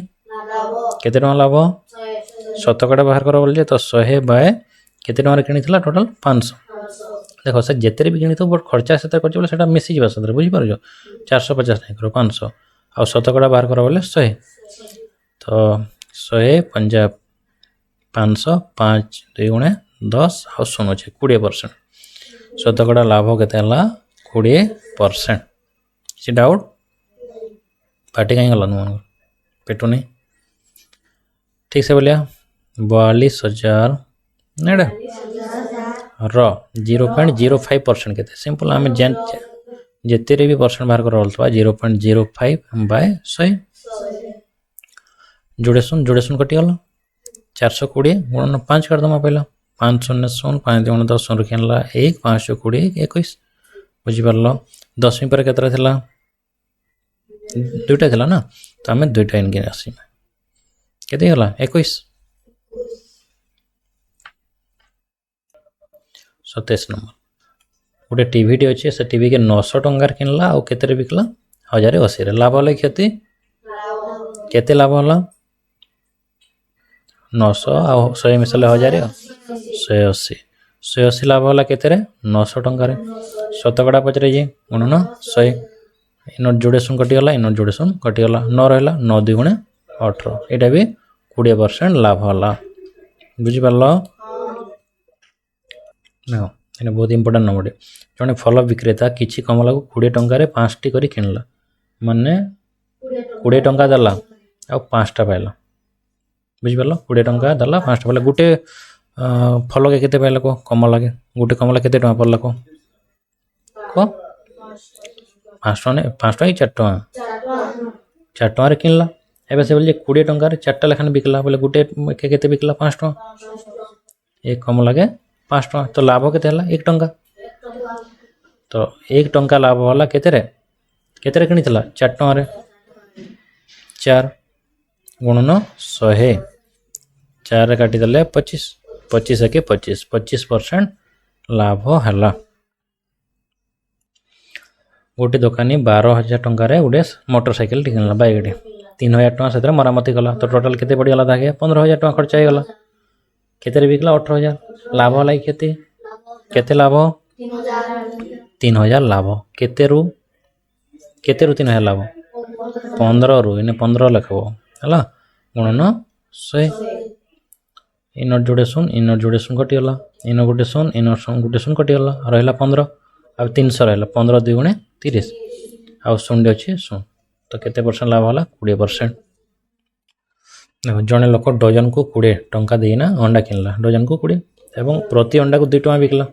केते टका लाभ शतकड़ा बाहर कर बोल तो 100 बाय केते टका किनी टोटल 500 देखो से जिते भी किनी तो बट खर्चा से कर बोले मिसी जावा सदरे बुझी पार 450 नहीं करो 500 आ शतकड़ा बाहर कर बोले 100 तो 100 पंजाब 500 5 2 गुणे 10 आ 0 अच्छे 20% शतकड़ा लाभ केते 20% किसी डाउट पार्टी कहीं गला नुआ पेटू नहीं ठीक से बोलिया 42,000 नेड़ा र 0.05% केते सिंपल आम जिते भी परसेंट बाहर कर 0.05 बाय 100 जोड़ेसुन कटिगला 420 गुणन 5 कर दमा पहला 5 0 0 5 2 10 रखिला 1 5 20 21 बुझी पारलो 10 पर केतरा थिला दुईटा थिला ना तो आम दुईटा इनके आसी केते गला 21 27 नंबर गोटे टीवी टी अच्छे से टीवी के 900 टंकार किनला और केते बिकला 1080 रे लाभ होला क्षति केते लाभ होला 900 आ 100 मिसले 1000 180 180 लाभ होला केते रे 900 टंकार शतकड़ा पचरे जे गुणन 100 इन जोड़े सुन कटि गला इन जोड़े सुन कटि गला 9 रहला 9 2 गुणे 18 एटा भी 20% लाभ होला बुझी पारलो ना एने बहुत इंपोर्टेंट नंबर जने फल विक्रेता किछि कमला को 20 टंका रे 5 टी करी किनला माने 20 टंका दला आ 5 टा पाइला बुझी पारलो 20 टंका दला 5 टा पाइला गुटे फल के केते पाइला को कमला के गुटे कमला केते टंका पड़ला को 5 टका ने 5 टका 4 टका 4 टका रे किनला एबे से बोल 20 टंका रे 4 टा लेखन बिकला बोले गुटे के केते बिकला 5 टका एक कमला के 5 टका तो लाभ केते हला 1 टंका तो 1 टंका लाभ वाला केते रे किनी थला 4 टका रे 4 गुणन 100 4 रे काटी दले 25 25 के 25% लाभ हला गोटे दुकानी 12,000 टंका रे गोटे मोटरसाइकिल किनला बाइक 3,000 टका से मरामती कला तो टोटल केते पड़ी गला दागे 15,000 टका खर्च हो गला केते रे बिकला 18,000 लाभ होला केते केते लाभ 3,000 लाभ केते रु 3,000 लाभ 15 रु इने 15 लिखबो हला गुणन 100 इनर जोड़े शून्य कटिगला इन गोटे शून्य इनर गोटे शून्य कटिगला रहा 15 आ 300 रहा 15 2 गुणे 30 आउ शून्य अच्छे शून्य तो केते परसेंट लाभ होला 20%। देखो जड़े लोक डजन को 20 टंका देना अंडा किनला डजन को 20 एवं प्रति अंडा को 2 टंका बिकला।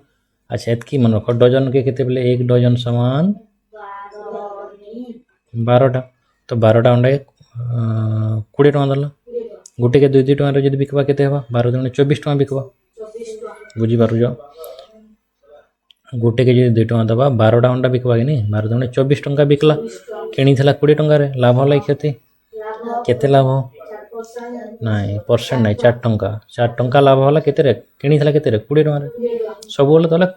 अच्छा एतकी मन रख डजन के केते बोले 1 डजन समान 12टा तो 12टा अंडा 20 टंका दला गोटे के 2 टंका जब बिकवा केते हवा 12 दुणे 24 टंका बिकवा बुझी पारु जो गोटे के जो 2 टंका दबा 12टा अंडा बिकवा कि नहीं 12 दुणे 24 टंका बिकला किणी थला 20 टंका रे लाभ होला क्षति केते लाभ नहीं परसेंट नहीं 4 टंका लाभ होला केते रे किणी थला केते रे 20 टंका रे सब बोले तले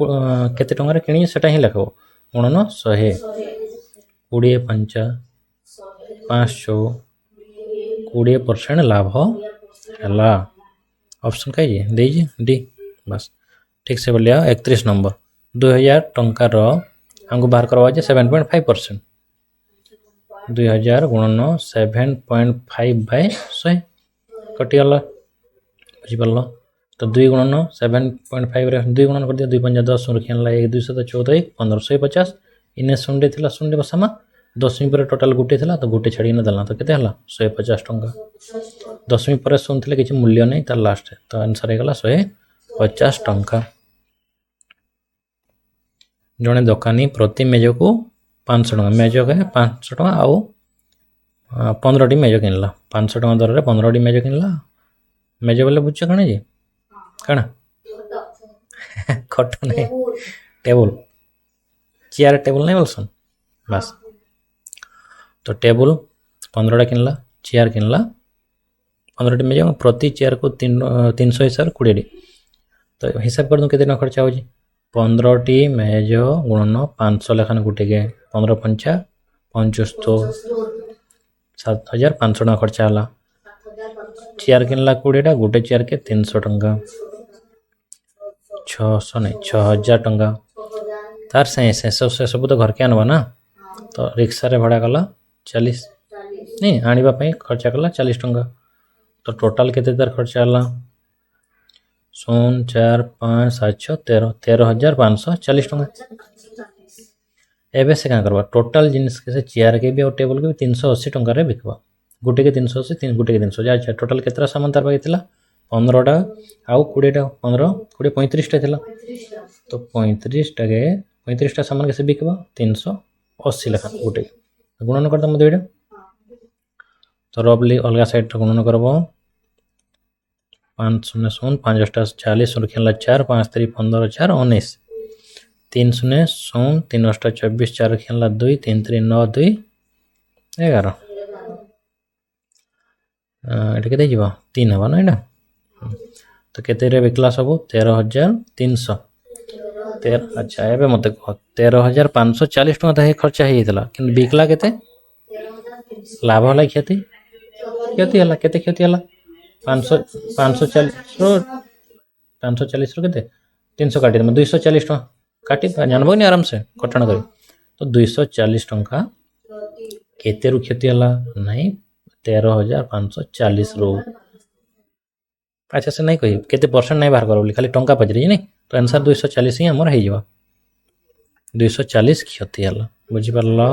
केते टंका रे किणी सेटा ही लिखो गुणन 100 20 5 500 20% लाभ है ऑप्शन कही दीजिए डी बस ठीक से बोलिया 31 नंबर 2000 टंकार हमको बाहर करवा 7.5% 2000 गुणन 7.5 बाय 100 कटिगला बुझीपार तो 2 गुणन 7.5 रे 2 गुणन कर दिया 2 5 10 रखियाला 1 214 1550 इने शून्य थिला शून्य बसामा 10वीं पर टोटाल गोटे थिला तो गोटे छाड़ी देला तो केते हला 150 टंका 10वीं पर शून्य थिले किछि मूल्य नहीं तार लास्ट तो आंसर हे गला 150 टंका। जड़े दुकानी प्रति मेज को 500 टंका मेज के 500 टंका आउ 15 टी मेज किनला 500 टंका दर रे 15 टी मेज किनला मेज बोले बुझ कण जी कण खट नहीं टेबल चेयर टेबल नहीं बोलसन बस तो टेबल 15टा किनला चेयर किनला 15 टी मेज प्रति चेयर को 300 हिसाब 20 तो हिसाब कर दूँ कितना खर्चा हो 15 टी मेज गुणन 500 लेखान गोटे के 15 5 75 7500 टका खर्चा है चेयर किनला 20टा गोटे चेयर के 300 टंका 600 नहीं 6000 टंका तार से सब तो घर के आनवा ना तो रिक्शा रे भाड़ा कला 40 नहीं आनिबा पई खर्चा कला 40 टंका तो टोटल केते तार खर्चा हला 0 4 5 7 6 13 13540 टंका एबे से का करबा टोटल जिनिस के से चेयर के भी और टेबल के भी 380 टंका रे बिकबा गोटे के 380 3 गोटे के 300 अच्छा टोटल केतरा सामान तार पाई थिला 15टा आउ 20टा 15 20 35 टा थिला तो 35 टा सामान कैसे बिकबा 380 लेखा गोटे गुणन करता मत एटा तो रबली अलगा साइड गुणन करबो 5 0 0 5 8 40 रखिला 4 5 3 15 4 19 3 0 0 3 8 24 4 रखिला 2 3 3 9 2 11 एटा केते जीवा 3 हबा ना एटा तो केते रे बिकला सब 13300 13 अच्छा एबे मते 13540 टका हे खर्चा हे दिला कि बिकला केते लाभ होला क्षति क्षति हला केते क्षति हला 540 रो केते 300 काटी 240 टका काटी जानबो नि आराम से कटण करी तो 240 टका केते रु क्षति हला नहीं 13540 रो अच्छा से नहीं कही केते परसेंट नहीं बाहर करो खाली टंका पचरी नहीं तो आंसर 240 ही हमर हे जीवा 240 क्षति हला बुझी परलो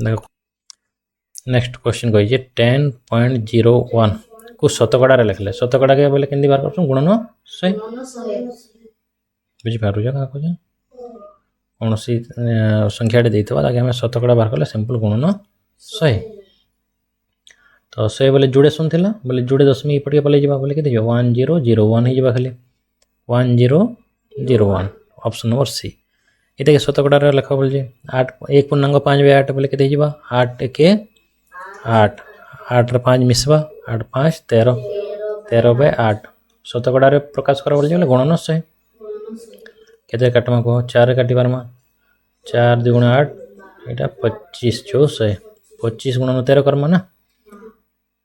देखो नेक्स्ट क्वेश्चन कही 10.01 को शतकड़ा रे लिखले शतकड़ा के बोले केंदी बाहर करछन गुणन 100 बुझी पारु जा का कहछ कोनसी संख्या दे देतबा ताकि हम शतकड़ा बाहर करले सिंपल गुणन 100 तो 100 बोले जुड़े सुन थिला बोले जुड़े दशमी पटिया पले जीवा बोले के 1001 ही जीवा खाली 1001 ऑप्शन नंबर सी इते के शतकड़ा रे लिखा बोल जे 8 1 पूर्णांक 5 बाय 8 बोले के जीवा 8 के 8 8 रे 5 मिसबा 8 5 13 13 बाय 8 शतकड़ा रे प्रकाश कर बोल जे गुणन 100 केते काटमा को 4 रे काटी बारमा 4 2 8 एटा 25 100 25 गुणन 13 कर्मा ना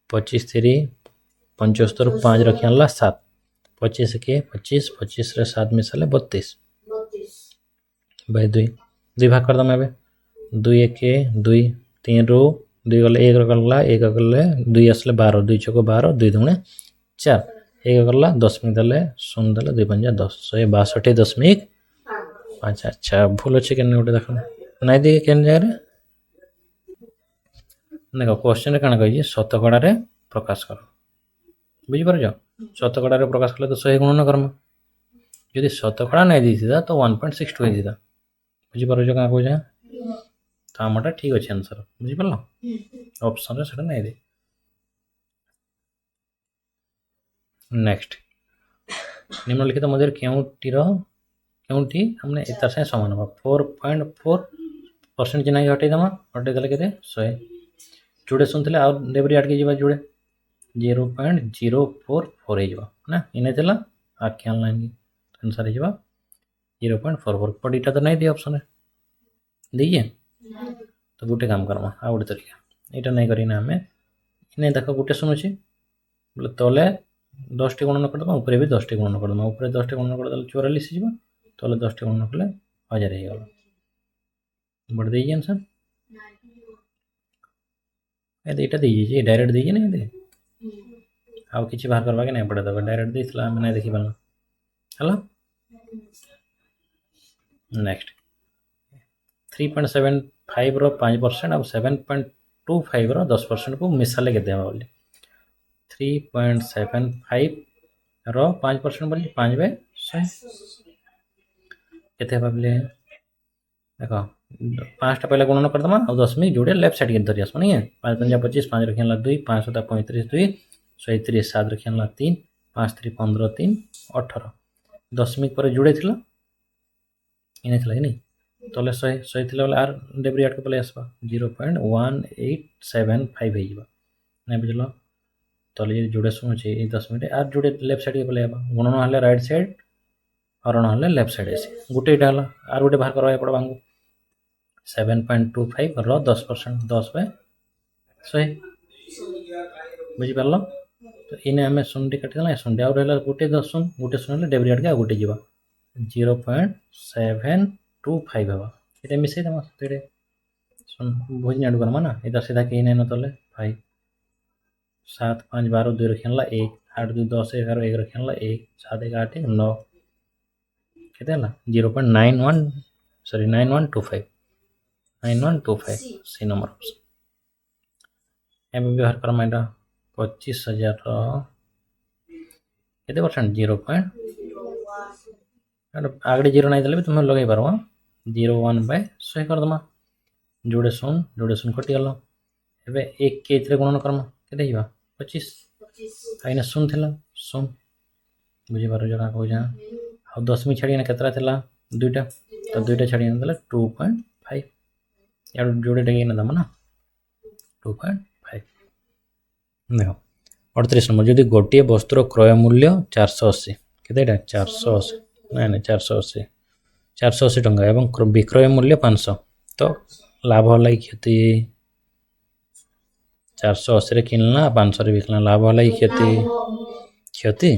25 3 75 5 रखियाला 7 25 के 25 25 रे 7 मिसले 32 बाय 2 भाग कर दम एबे 2 1 2 3 रो दुई गले एक गला एक गले दुई आसले 12 दुई छक 12 दुई दुणे 4 एक गला दशमिक देले शून्य देले 2 पंजा 10 162.5 अच्छा भूल अच्छे के गोटे देख नाई दे के जगह देख क्वेश्चन कण कही शतकड़ा प्रकाश कर बुझीपार शतकड़ा प्रकाश कले तो 100 गुणन कर्म जदि शतकड़ा नहीं देता तो 1.62 होता बुझीपार क्या कह तो आमटा ठीक अच्छे आंसर बुझीपार ऑप्शन से नहीं दे नेक्स्ट निम्नलिखित मध्य क्योंटी हमने तार साथ सामान हम 4.4% चिन्ह हटेदेमा हटेदेले के 100 जोड़े शुणुले आउ डेबरी आटके जा जोड़े 0.044 ना इन्हें थी आख्यान लाइन की आंसर हो 0.44 बट यहाँ तो नहीं दिए ऑप्शन दीजिए तो गोटे काम करमा आ गोटे तरीका यहाँ नहीं करना आम इन्हें देख गोटे शुणुची बोले तले 10 टी गुणन करदे ऊपर भी 10 टी गुणन करदे ऊपर 10 टी गुणन करदे 44 हो तले 10 टी गुणन कले 1000 हो गला बट दीजिए आंसर यहाँ दीजिए डायरेक्ट दीजिए ना ये आउ कि बाहर करवा के नहीं पड़े देवे डायरेक्ट देता आम नहीं देखी पार्ल है नेक्स्ट 3.75 रो 5% और 7.25 रो 10% को मिसाले के बोली 3.75 रो 5% बोली 5/100 के भाविले देख 5टा पहले गुणन करदमा और 10 जोड़े लेफ्ट साइड के धरी आसमा नहीं है 5 पंजा 25 5 रखिया 2 5 7 35 2 130 7 रखिया 3 5 3 15 3 18 दशमिक पर जोड़े थिला इने थिला कि नहीं तले 100 थिला बोले आर डेब्री आट के पले आसबा 0.1875 हो जाबा नहीं बुझलो तले जे जोड़े शुणुचे ए दशमिक आर जोड़े लेफ्ट साइड के पले आबा गुणन हले राइट साइड हरण हले लेफ्ट साइड आसी गोटे इटा हला आर गोटे बाहर करवा पड़बा 7.25 रो 10% 10/100 बुझीपार तो इन्हें आम शून्य काटिदेला शून्य आउ रहा गोटे 10 गोटे शून्य डेब्री आटके गोटे जा 0.725 हाँ ये मिसई देमा भोजन आड़ करमा ना इधर सीधा कहीं नहीं तले 5 7 5 12 2 रखिया 1 8 2 10 11 1 रखिया 1 7 1 8 1 9 के 9125 सी नंबर ऑप्शन एम व्यवहार करमा यहाँ 25,000 के परसेंट 0 आगे 0 नहीं देले तुम्हें लगे पार 0.1/100 करदमा जोड़े शून्य कटिगल ए एक के गुणन कर्म के 25 आईना शून्य थी शून्य बुझीपार जगह कह आ दशमिक छाड़ी केतरा थी 2टा तो 2टा छाड़ी 2.5 या जोड़े डेगे दम ना 2.5 देख 38 नंबर जदि गोटे वस्तुर क्रय मूल्य 480 के 480 नहीं 480 टंका एवं विक्रय मूल्य 500 तो लाभ है क्षति 480 रे किनला 500 रे बिकला लाभ है क्षति क्षति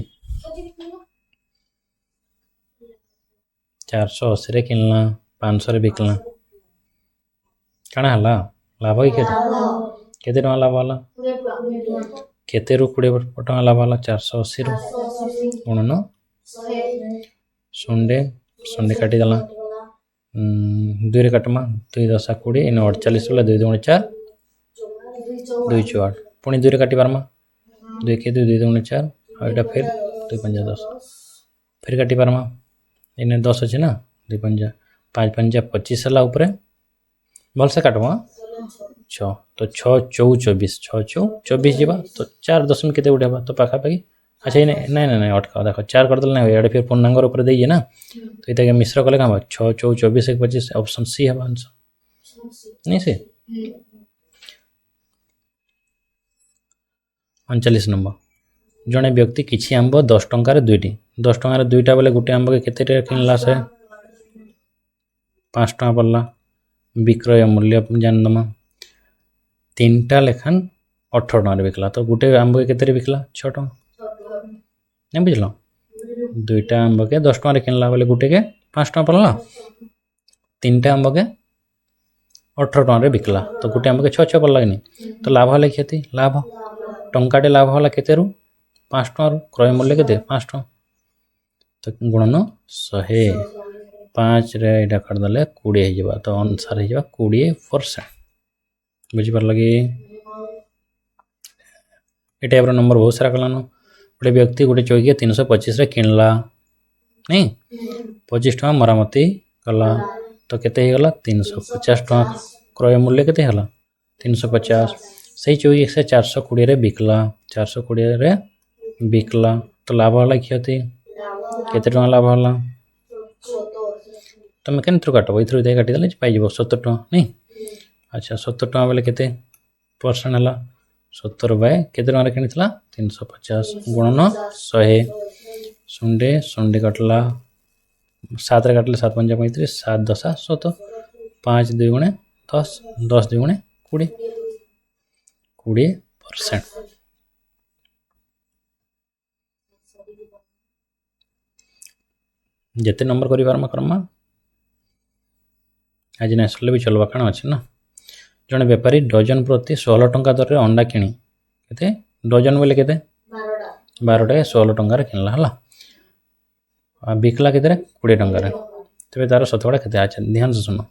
480 रे किनला 500 रे बिकला कण हला लाभ है क्षति केते टका लाभ हला केते रु 20 टका लाभ हला 480 रु गुणन 100 काटी देला 2 रे काटमा 2 10 20 इन 48 बोला 2 2 4 2 4 पुणी 2 रे काटी पारमा 2 के 2 2 4 और एटा फिर 2 5 10 फिर काटी पारमा इन 10 अछि ना 2 5 5 5 25 हला ऊपर भल से काटवा 6 तो 6 4 24 6 4 24 जीवा तो 4 दशमिक केते उठेबा तो पाखा पाखी अच्छा नहीं अटका देखो 4 कर देल नहीं फिर पूर्णांग ऊपर दे ना तो ये मिश्र कले कम 6 4 24 1 25 ऑप्शन सी है आंसर नहीं से 39 नंबर जड़े व्यक्ति किसी आंब 10 टंकार 2टी 10 टंकार 2टा बोले गोटे आंब के केते किनला से 5 टका पड़ला विक्रय मूल्य जानदमा 3टा लेखान 18 टका बिकला तो गोटे आंब के केते बिकला 6 टका नहीं बुझल 2टा आंब के 10 टका किनला बोले गोटे के 5 टका पड़ला 3टा आंब के 18 टଙ୍କା बिकला तो गोटे आंब के 6 पड़ लगनी तो लाभ है क्षति लाभ टंकाटे लाभ है केते 5 टଙ୍କା क्रय मूल्य के 5 टଙ୍କା तो गुणन 100 5 रे एटा करदले 20 हो जाबा तो अनुसार हो जाबा 20% बुझी पार लगे ए टाइप रो नंबर बहुत सारा कलानो गोटे व्यक्ति गोटे चौकी 325 रे किनला नहीं 25 टଙ୍କା मरामती कला तो केते हो गला 350 टଙ୍କା क्रय मूल्य केते हला 350 सही चौकी से 420 रे बिकला 420 रे बिकला तो लाभ हला क्षति केते टଙ୍କା लाभ हला तुम केन थ्रू काटबो इथ्रु दे काटी देले पाई जबो 70 टଙ୍କା नहीं अच्छा 70 टଙ୍କା बेले केते परसेंट हला 70 बाय केते टଙ୍କା रे किनितला 350 गुणन 100 सुंडे सुंडे कटला 7 रे काटले 7 पंजा 35 7 10 7 5 2 गुणे 10 10 2 गुणे 20% जिते नंबर करी पारमा करमा आज नेसले भी चलवा काण अछि ना जने व्यापारी डजन प्रति 16 टंका दर रे अंडा किनी केते डजन बोले केते 12 टा 16 टंका रे किनला हला आ बिकला केते रे 20 टंका रे तबे तार शतकड़ा केते अच्छा ध्यान से सुनो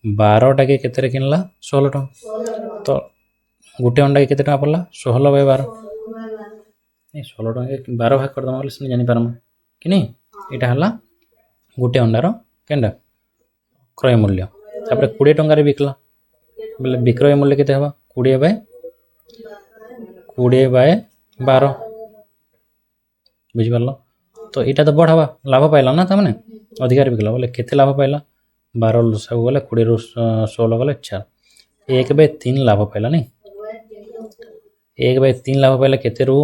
12 टा के केते रे किनला 16 टंका तो गुटे अंडा के केते टंका पड़ला 16 बाय 12 नहीं 16 टंका के 12 भाग कर दमा बोले जानि पारमा कि नहीं एटा हला गुटे अंडार केंडा क्रय मूल्य तापर 20 टंका रे बिकला बोले विक्रय मूल्य केते हबा 20 बाय 12 बुझि पारलो तो एटा तो बढ़ावा लाभ पाइला ना तमने अधिकार बिकला बोले केते लाभ पाइला 12 सब बोले 20 रु 16 बोले 4 1 बाय 3 लाभ पाइला नहीं 1 बाय 3 लाभ पाइला केते रु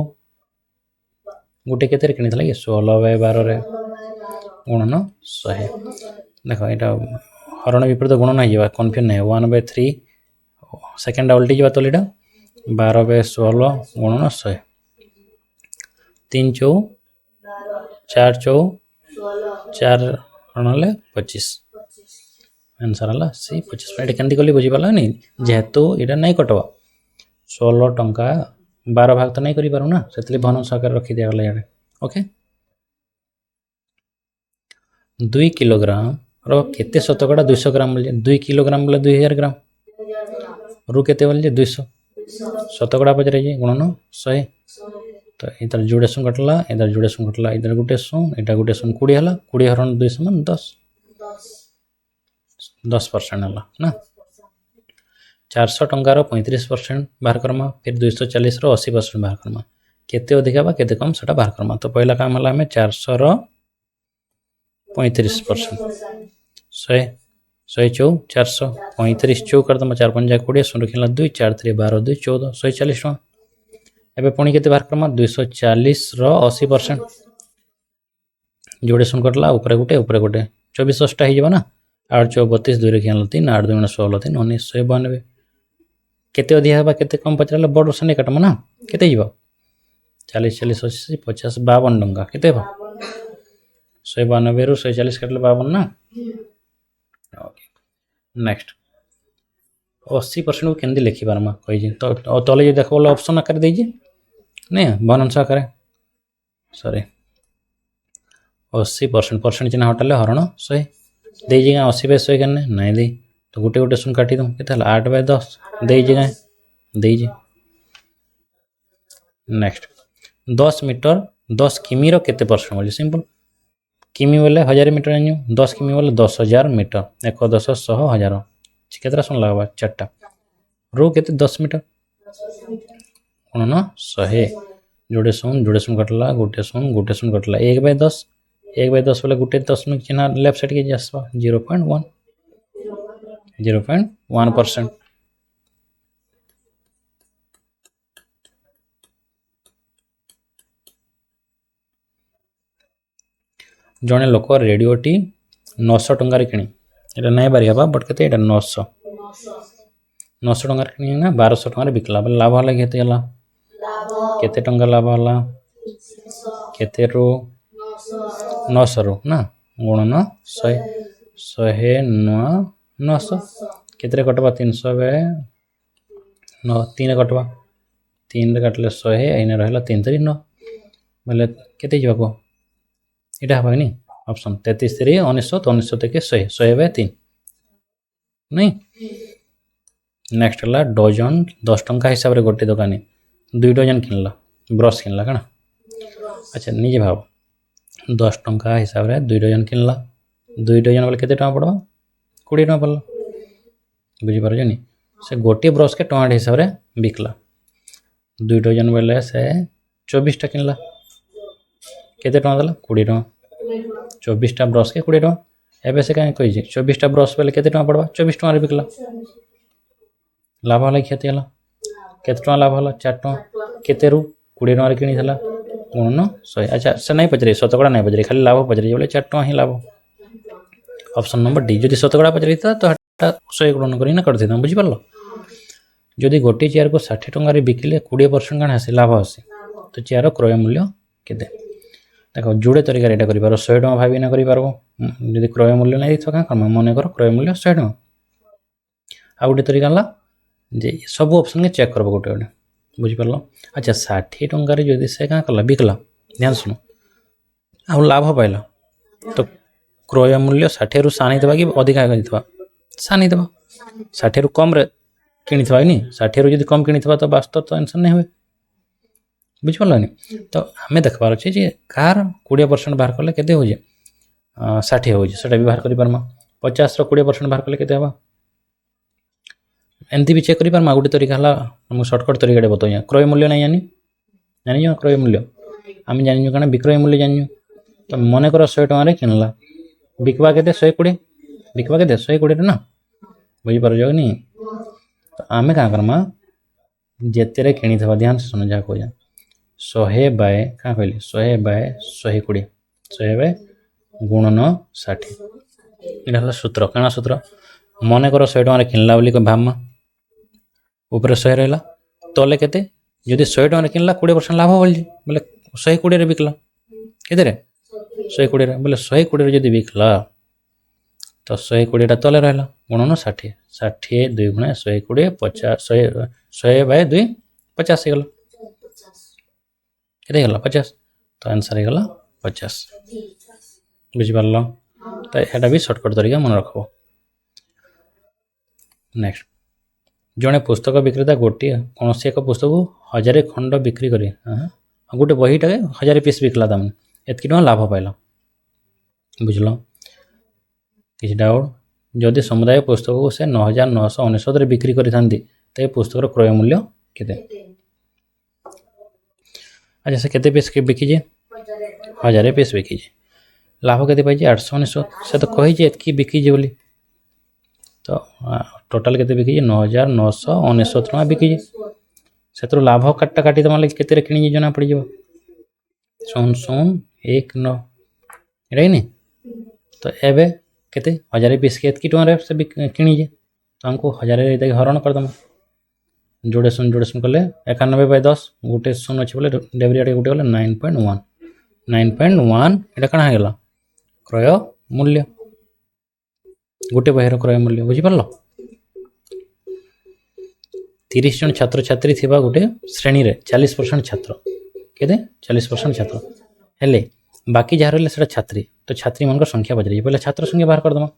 गुटे केते रे किनिथला कि 16 बाय 12 रे गुणन 100 देखो एटा हरण विपरीत गुणन हो जावा कन्फ्यूजन नहीं 1 बाय 3 सेकंड उल्टी जावा तो लेटा 12 बाय 16 गुणन 100 3 चौ 4 चौ 4 रणले 25 आंसर हला सी 25 एटा केंदी कली बुझी पाला नहीं जेहेतु एटा नहीं कटवा 16 टंका 12 भाग तो नहीं करि पारू ना सेतली भन साकर रखी दिया गला याडे ओके 2 किलोग्राम रो केते शतकड़ा 200 ग्राम बोले 2 किलोग्राम बोले 2000 ग्राम रु केते बोले 200 शतकड़ा पजरे जे गुणन 100 तो इधर जुड़े सुन कटला इधर जुड़े सुन कटला इधर गुटे सुन एटा गुटे सुन 20 हला 20 हरण 2 समान 10% हला ना 400 टंका रो 35% बाहर करमा फिर 240 रो 80% बाहर करमा केते अधिका बा केते कम सेटा बाहर करमा तो पहला काम हला हमें 400 रो 35% 100 100 चौ 400 35 चौ कर दम 4 5 20 सुन रखिला 2 4 3 12 2 14 140 टका एबे पुणी केते बाहर करमा 240 रो 80% जोड़े सुन करला ऊपर गुटे 24 टा ही जबा ना 8 4 32 2 रखिला 3 8 2 16 3 19 192 केते अधिया बा केते कम पचराले बड़ से नहीं कटमा ना केते जीवा 40 40 80 50 52 टंका केते बा 192 रु 140 कटले 52 ना ओके नेक्स्ट 80% को केंदी लिखि बारमा कहि जे तो तले जे देखबो ऑप्शन आकर दे जे नहीं बन अंश आकर सॉरी 80% परसेंट चिन्ह हटाले हरण 100 दे जे 80 बाय 100 करने नहीं दे तो गुटे गुटे सुन काटी दूं केते 8 बाय 10 दे जे दे जे नेक्स्ट 10 मीटर 10 किमी रो केते परसेंट बोली सिंपल किमी बोले 1000 मीटर आनियो 10 किमी बोले 10000 मीटर 1 10 100 1000 केतरा सुन लागबा चारटा रो केते 10 मीटर कोन ना 100 जोड़े सुन कटला गुटे सुन कटला 1 बाय 10 बोले गुटे 10 में चिन्ह लेफ्ट साइड के जसबा 0.1% जने लोक रेडियोटी 900 टंका रे किनी एटा नहीं बारी हबा बट केते एटा 900 टंका रे किनी ना 1200 टंका रे बिकला बले लाभ हला केते हला केते टंका लाभ हला केते रो 900 रो ना गुणन 100 900 केतरे कटवा 300 बे 9 3 कटवा 3 काटले 100 एने रहला 3 3 9 बोले केते जको एटा हबा नि ऑप्शन 33 3 19 19 के 100 100 बे 3 नहीं। नेक्स्ट हला डजन 10 टंका हिसाब रे गोटे दुकानी 2 डजन किनला ब्रश किनला कना। अच्छा निजे भाव 10 टंका हिसाब रे 2 डजन किनला 2 डजन बोले केते टका पड़वा 20 टका पड़ला बुझी पार जनी से गोटे ब्रश के टमाट हिसाब रे बिकला 2 डजन बोले से 24 टा किनला केते टका दला 20 टका 24 टा ब्रश के 20 टका एबे से काहे कहि जे 24 टा ब्रश बोले केते टका पड़वा 24 टका रे बिकला लाभ होला क्षति होला केते टका लाभ होला 4 टका केते रु 20 टका रे किनी थला गुणन 100। अच्छा से नहीं पचरे शतकड़ा नहीं पचरे खाली लाभ पचरे बोले 4 टका ही लाभ ऑप्शन नंबर डी। जदि शतकड़ा पचरिता तो हटा 100 गुणन करी ना कर देता बुझी पारलो। जदि गोटे चेयर को 60 टका रे बिकिले 20% कान आसे लाभ आसे तो चेयर क्रय मूल्य केते देखो जोड़े तरीका एटा करि पारो 100 टका भाबी ना करि पारबो जदि क्रय मूल्य नहीं थका कम मने कर क्रय मूल्य 100 टका आ गोटे तरीका ला जे सब ऑप्शन के चेक करबो गोटे गोटे बुझी पारलो। अच्छा 60 टका रे जदि से का कला बिकला ध्यान सुनो आ लाभ पाइला तो क्रय मूल्य 60 रु सानी देबा कि अधिका करितबा सानी देबा 60 रु कम रे किनिथबा नि 60 रु जदि कम किनिथबा तो वास्तव तो आंसर नहीं होय बुझ पारलानी। तो हमें देखबार अछि जे कार 20% बाहर करले केते हो जे 60 हो जे सेटा भी बाहर करि परमा 50 रो 20% बाहर करले केते हबा एंती भी चेक करि परमा। गोटे तरीका हला हम शॉर्टकट तरीका दे बताया क्रय मूल्य नहीं जानी जानि जो क्रय मूल्य हम जानि कना विक्रय मूल्य जानि तो मने कर 100 टका रे किनला बिकवा केते 120 बिकवा केते 120 ना बुझी पार जो नि तो आमे का करमा जेते रे किनी थबा ध्यान से सुन जा को जा 100 बाय का कहली 100 बाय 120 100 बाय गुणन 60 इना हला सूत्र काना सूत्र मने कर 100 टका रे किनला बोली को भामा ऊपर 100 रहला तले केते जदि 100 टका रे किनला 20% लाभ होल बोले 120 रे बिकला केते रे 120 रे बोले 120 रे जदि बिकला तो 120 टा तले रहला गुणन 60 60 2 गुणे 120 50 100 बाय 2 50 गला केते गला 50 तो आंसर गला 50 बुझि पारलो। तो एटा भी शॉर्टकट तरीका मन रखबो। नेक्स्ट जने पुस्तक विक्रेता गोटे कौन से एक पुस्तक 1000 खंड बिक्री करे गोटे बहीटा 1000 पीस बिकला तमने एतकी टका लाभ पाइला बुझल किसी डाउट जदि समुदाय पुस्तक को से 9999 रे बिक्री करि थांती ते पुस्तक क्रय मूल्य केते। अच्छा से केते पीस के बिकी जे 1000 पीस बिकी जे लाभ केते पाइ जे 899 से तो कहि जे एतकी बिकी जे बोली तो टोटल केते बिकी जे 9999 टका बिकी जे सेतरो लाभ काटा काटी तमाले केते रे किनी जे जना पड़ी जेबो 0019 एरै नि तो एबे केते 1000 पीस के एतकी टका रे से किनी जे तो हमको 1000 रे दे हरण कर दम जोड़े सुन कले 91 बाय 10 गोटे सुन अछि बोले डेबरी गोटे गले 9.1 एटा कना गेला क्रय मूल्य गोटे बहिर क्रय मूल्य बुझी पारलो। 30 जन छात्र छात्री थिबा गोटे श्रेणी रे 40% छात्र केते 40% छात्र हेले बाकी जहाँ रहे सेटा छात्री तो छात्री मन संख्या बजरी पहले छात्र संख्या बाहर कर दमा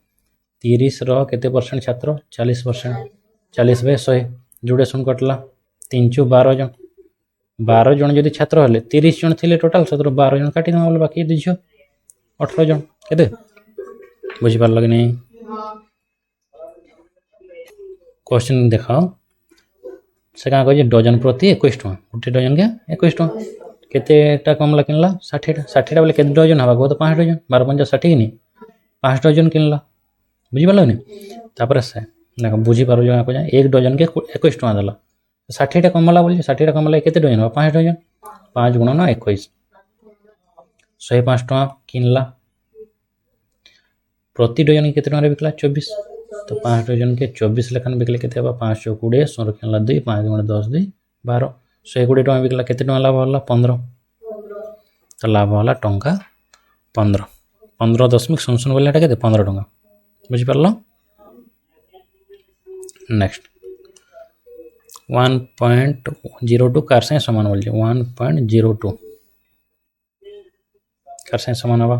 30 रो केते परसेंट छात्र 40% 40 बाय 100 जोड़े सुन कटला 3 चु 12 जन 12 जन जदि छात्र हेले 30 जन थिले टोटल सतर 12 जन काटी दमा बोले बाकी दिछो 18 जन केते बुझी पार लगे नहीं। क्वेश्चन देखाओ से का कहे डजन प्रति 21 टका गोटे डजन के 21 टका केतेटा कमला किनला 60टा बोले केते डजन हवा को तो 5 डजन 12 5 60 किनी 5 डजन किनला बुझी पारलो नि तापर से ना बुझी पारो जो को एक डजन के 21 टका दला 60टा कमला बोली 60टा कमला केते डजन हवा 5 डजन 5 गुणन 21 105 टका किनला प्रति डजन के केते टका रे बिकला 24 तो 5 डजन के 24 लेखन बिकले केते हवा 520 100 किनला 2 5 गुणे 10 2 12 120 टका बिकला केते टका लाभ होला 15 तो लाभ होला टंका 15 15.00 बोले केते 15 टका बुझी पारलो। नेक्स्ट 1.02 कार से समान बोलिए 1.02 कार से समान हवा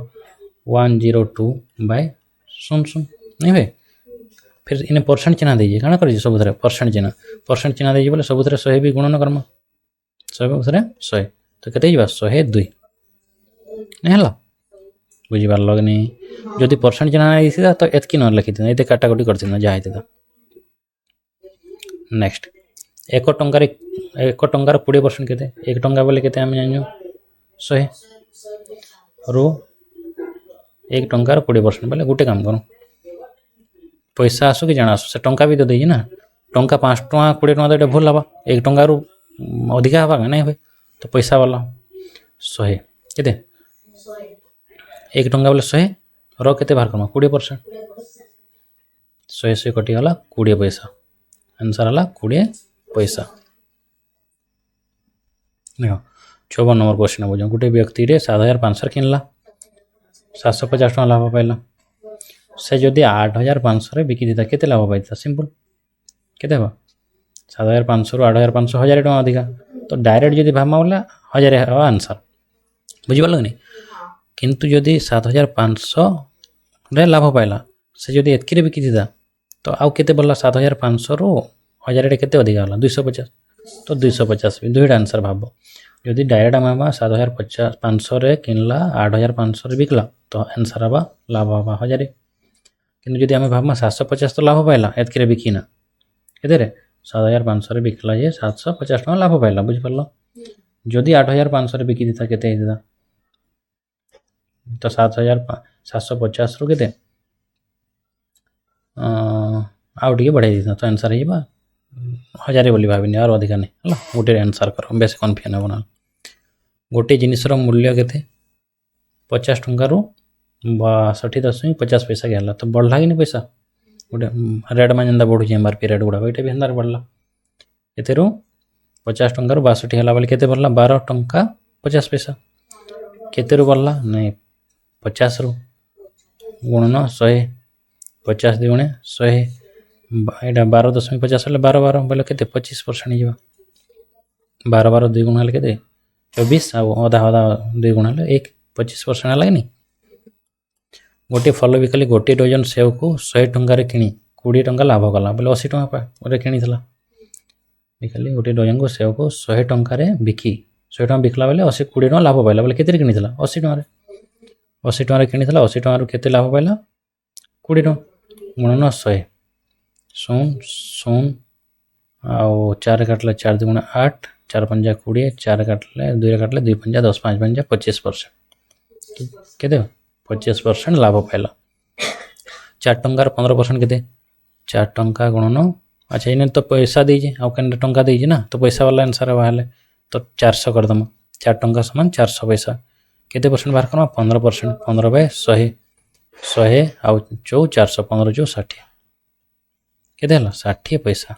102 बाय 0 नहीं भाई फिर इन्हें परसेंट चिन्ह दीजिए कण कर सब परसेंट चिन्ह दीजिए बोले सब 100 भी गुणन कर्म 100 100 तो केते 102 नहीं है बुझीपार कि नहीं जदि परसेंट चिन्ह नहीं तो एतकी न लिखी ये काटाकुटी कर जहाँ होता नेक्स्ट 1 टंकार 20% केते 1 टंका बोले केते आम जान 100 रु 1 टंकार 20% बोले गोटे काम करूँ पैसा आसु कि जाना आसु से टंका भी तो देजी ना टंका 5 टଙ୍କା 20 टଙ୍କା तो भूल हवा 1 टंकार अधिका हवा नहीं हुए तो पैसा वाला 100 केते 1 टंका बोले 100 रो केते बाहर करमा 20% 100 से कटिगला 20 पैसा आंसर है 20 पैसा देख 54 नंबर क्वेश्चन बुझ गोटे व्यक्ति 7500 किनला 750 टଙ୍କା लाभ पाइला से जदि 8500 बिकी देता केते लाभ पाइता सिंपल केते हवा 7500 रु 8500 1000 टଙ୍କା अधिका तो डायरेक्ट जदि भावमा बोला 1000 हवा आंसर बुझिपार नहीं किंतु जदि 7500 रे लाभ पाइला से जदि एतकी बिकी देता तो आउ केते बोला 7500 रु 1000 केते अधिका होला 250 तो 250 भी दुईटा आंसर भाव जदि डायरेक्ट आम 7500 रे किनला 8500 रे बिकला तो आंसर हवा लाभ हवा 1000 किंतु जदि आम भावमा 750 तो लाभ पाइला एतकी बिकिना केते 7500 रे बिकला जे 750 टଙ୍କା लाभ पाइला बुझिपारल जदि 8500 रे बिकी देता केते हेता तो 750 रु केते आउ टे बढ़ाई देता तो आंसर है 1000 बोली भाविनी और अधिका नहीं है गोटे आंसर कर बेस कन्फ्यूजन हे ना गोटे जिनसर मूल्य केते 50 टଙ୍କା रु 62.50 पैसा गला तो बढ़ला कि नहीं पैसा गोटे रेट में जेनता बढ़ुचे एमआरपी रेट गुड़ा ये भी हेन्दार बढ़ला एते 50 टଙ୍କା रु 62 है बोले केते बढ़ला 12 टଙ୍କା 50 पैसा केते रु बढ़ला नहीं 50 रु गुणन 100 50 × 100 यहाँ 12.50 हेल्ले 12 बोले के 25% हो 12 2 गुण हेल्ले के 24 आधा 2 गुण हेल्ले 25% है नहीं गोटे फल बिकली गोटे डजन सेव को 100 टंकार किणी 20 टंका लाभ कला बोले 80 टंका किणी बिकली गोटे डजन को सेव को 100 टंकार बिकी 100 टंका बिकला बेले 80 20 टंका लाभ पाइला बोले केते किणी 80 टंका 80 टंका किणी 80 टंका केते लाभ पाइला 20 टंका गुणन 100 0 आउ 4 काटले 4 2 8 4 5 20 4 काटले 2 काटले 2 5 10 5 5 25% केते 25% लाभ पाइला 4 टंकार 15% केते 4 टंका गुणन अच्छा इन्हें तो पैसा दीजिए आउ केन टंका दीजिए ना तो पैसा वाला आंसर बाहर तो 400 कर दम 4 टंका समान 400 पैसा केते परसेंट बाहर करमा 15% 15 बाय 100 100 आउ 400 15 जो 60 केते हला 60 पैसा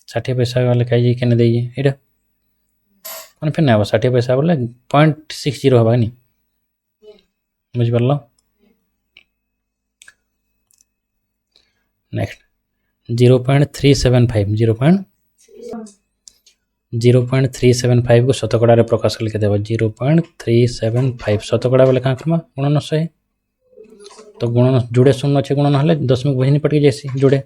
60 पैसा वाले कहीं केने दीजिए यहाँ कौन फिर ना 60 पैसा बोले 0.60 हवा नहीं बुझिपार नेक्स्ट 0.375 0.375 को शतकड़ा प्रकाश कले के 0.375 शतकड़ा बोले क्या करमा गुणन 100 तो गुणन जुड़े शून्य अच्छे गुणन हेल्ले दशमिक बहिनी पटकी जैसी जुड़े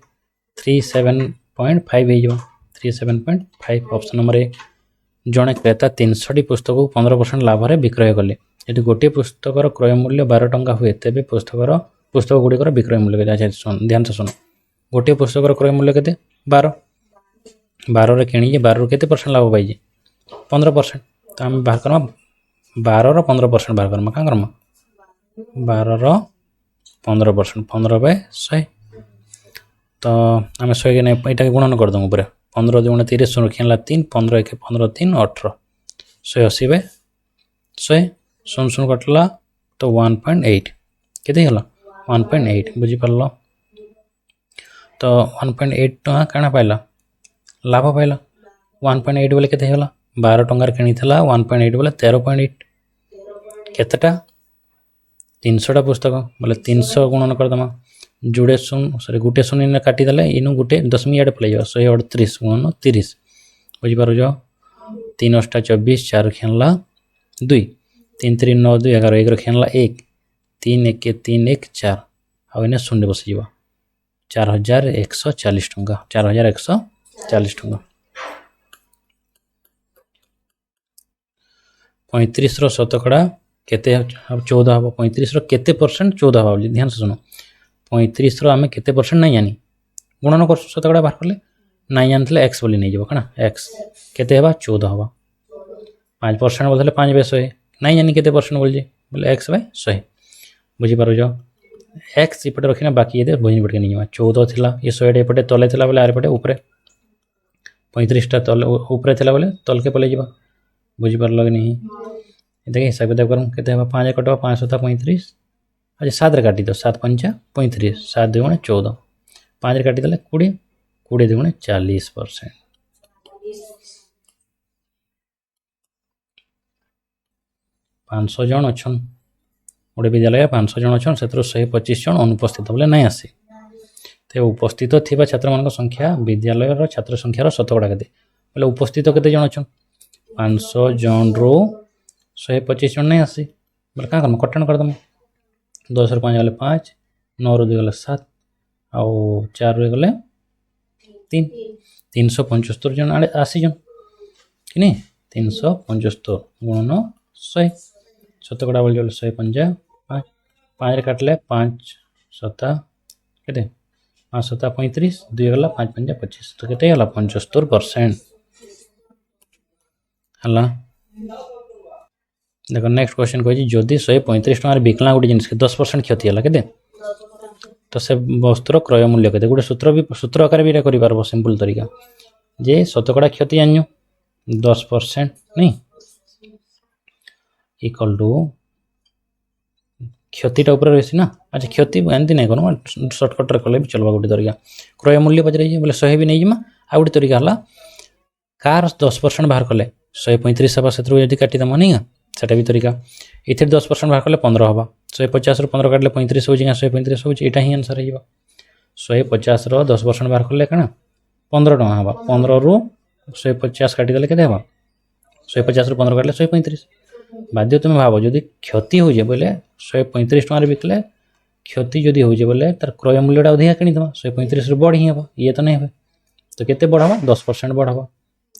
37.5 हो 37.5 ऑप्शन नंबर ए जड़े क्रेता 300 पुस्तक को 15% लाभ विक्रय कले यदि गोटे पुस्तकर क्रय मूल्य 12 टंका हुए तेज पुस्तक गुड़िकर विक्रय मूल्य ध्यान से शुण गोटे पुस्तकर क्रय मूल्य के 12 किणी 12 के लाभ पाई 15% तो आम बाहर करमा 12 15% बाहर करमा क्या करमा 12 15% 15 बाय 100 तो आम 100 के नहीं यहाँ गुणन कर दूँ पूरा 15 2 30 रखा 3 15 1 15 3 18 180 बाय 100 0 कटला तो 1.8 के 1.8 बुझीपार तो 1.8 टଙ୍କା काଣା पाइला लाभ पाइला 1.8 बोले केते होला 12 टंकार किणी थला 1.8 बोले 13.8 केतेटा 300टा पुस्तक बोले 300 गुणन कर दमा जोड़े शून्य सॉरी गोटे शून्य काटिदेले इनू गोटे दशमी आड़े पलैज 138 गुणन 30 बुझिपार 3 अष्टा 24 4 खेनला 2 3 3 9 2 11 1 खेनला 1 3 1 3 1 4 आउ इने शून्य बस 4140 टंका 4140 टंका 35 रो शतकड़ा केते 14 हम 35 रो केते परसेंट 14 हम ध्यान से सुनो 35 रो आमे केते परसेंट नहीं जानी गुणन कर शतकड़ा बाहर करले नहीं जानते एक्स बोली नहीं जाना एक्स केते हवा 14 हवा 5% बोलते 5 बाय 100 नहीं जानी केते परसेंट बोल बोले एक्स बाय 100 बुझीपार एक्स इपटे रखिना बाकी ये भुजी पटे नहीं 14 थिला ये 100 एपटे तले थिला बोले आर पटे ऊपर 35 टा तले ऊपर थिला बोले तल के पले जीवा बुझीपार लगे नहीं देखिए हिसाब किताब करूँ केते हवा 5 कटवा 5 7 35 अच्छा 7 रे काटी दो 7 5 35 7 2 14 5 रे काटी देले 20 20 2 40% 500 जन अच्छन गोटे विद्यालय 500 जन अच्छन से 125 जन अनुपस्थित बोले नहीं आसी तो उपस्थित थिबा छात्र मान संख्या विद्यालय छात्र संख्यार शतकड़ा के बोले उपस्थित केते जन अच्छन 500 जन रो 125 जन नहीं आसी बोले क्या करम कटन करदम 10 ରୁ 5 गले 5 9 ରୁ 2 गले 7 आउ 4 ରୁ गले 3 375 जन आड़े आसी जन कि नहीं 375 गुणन 100 शतकड़ा बोल 150 5 5 रे काटले 5 7 केते 5 7 35 2 गला 5 5 25 तो केते गला 75% हला देखो नेक्स्ट क्वेश्चन कहि जदि 135 टका बिकला गोटे जिनिस के 10% क्षति हला केते तो से वस्तुर क्रय मूल्य केते गोटे सूत्र आकार भी करि पारबो सिंपल तरीका जे शतकड़ा क्षति जानियो 10% नहीं इक्वल टू क्षतिटा ऊपर रही ना अच्छा क्षति एमती नहीं करूँ सर्टकट कले भी चलवा गोटे तरीका क्रय मूल्य पचारे बोले 100 भी नहीं जिमा आ गोटे तरीका है कार 10% बाहर कले 135 हवा से काटिदेम नहीं सेटा भी तरीका इथे 10% बाहर कले 15 हवा 150 ରୁ 15 काटले 35 हो 135 हो यहाँ ही आंसर हो 150 रो 10% बाहर कले कण 15 टका हवा 15 ରୁ 150 काटिदेले केते हवा 150 ରୁ 15 काटले 135 बाध्य तुम भाव जदि क्षति हो बोले 135 टकर बिकले क्षति जदि हो बोले तार क्रय मूल्यटा अधिका किणीदेव 135 ରୁ बढ़ ही हे ये तो नहीं हे तो केते बढ़ावा 10% बढ़ावा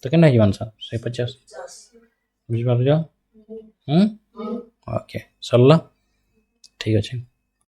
तो केना हो आंसर 150 बुझी पार ओके सरला ठीक अच्छे।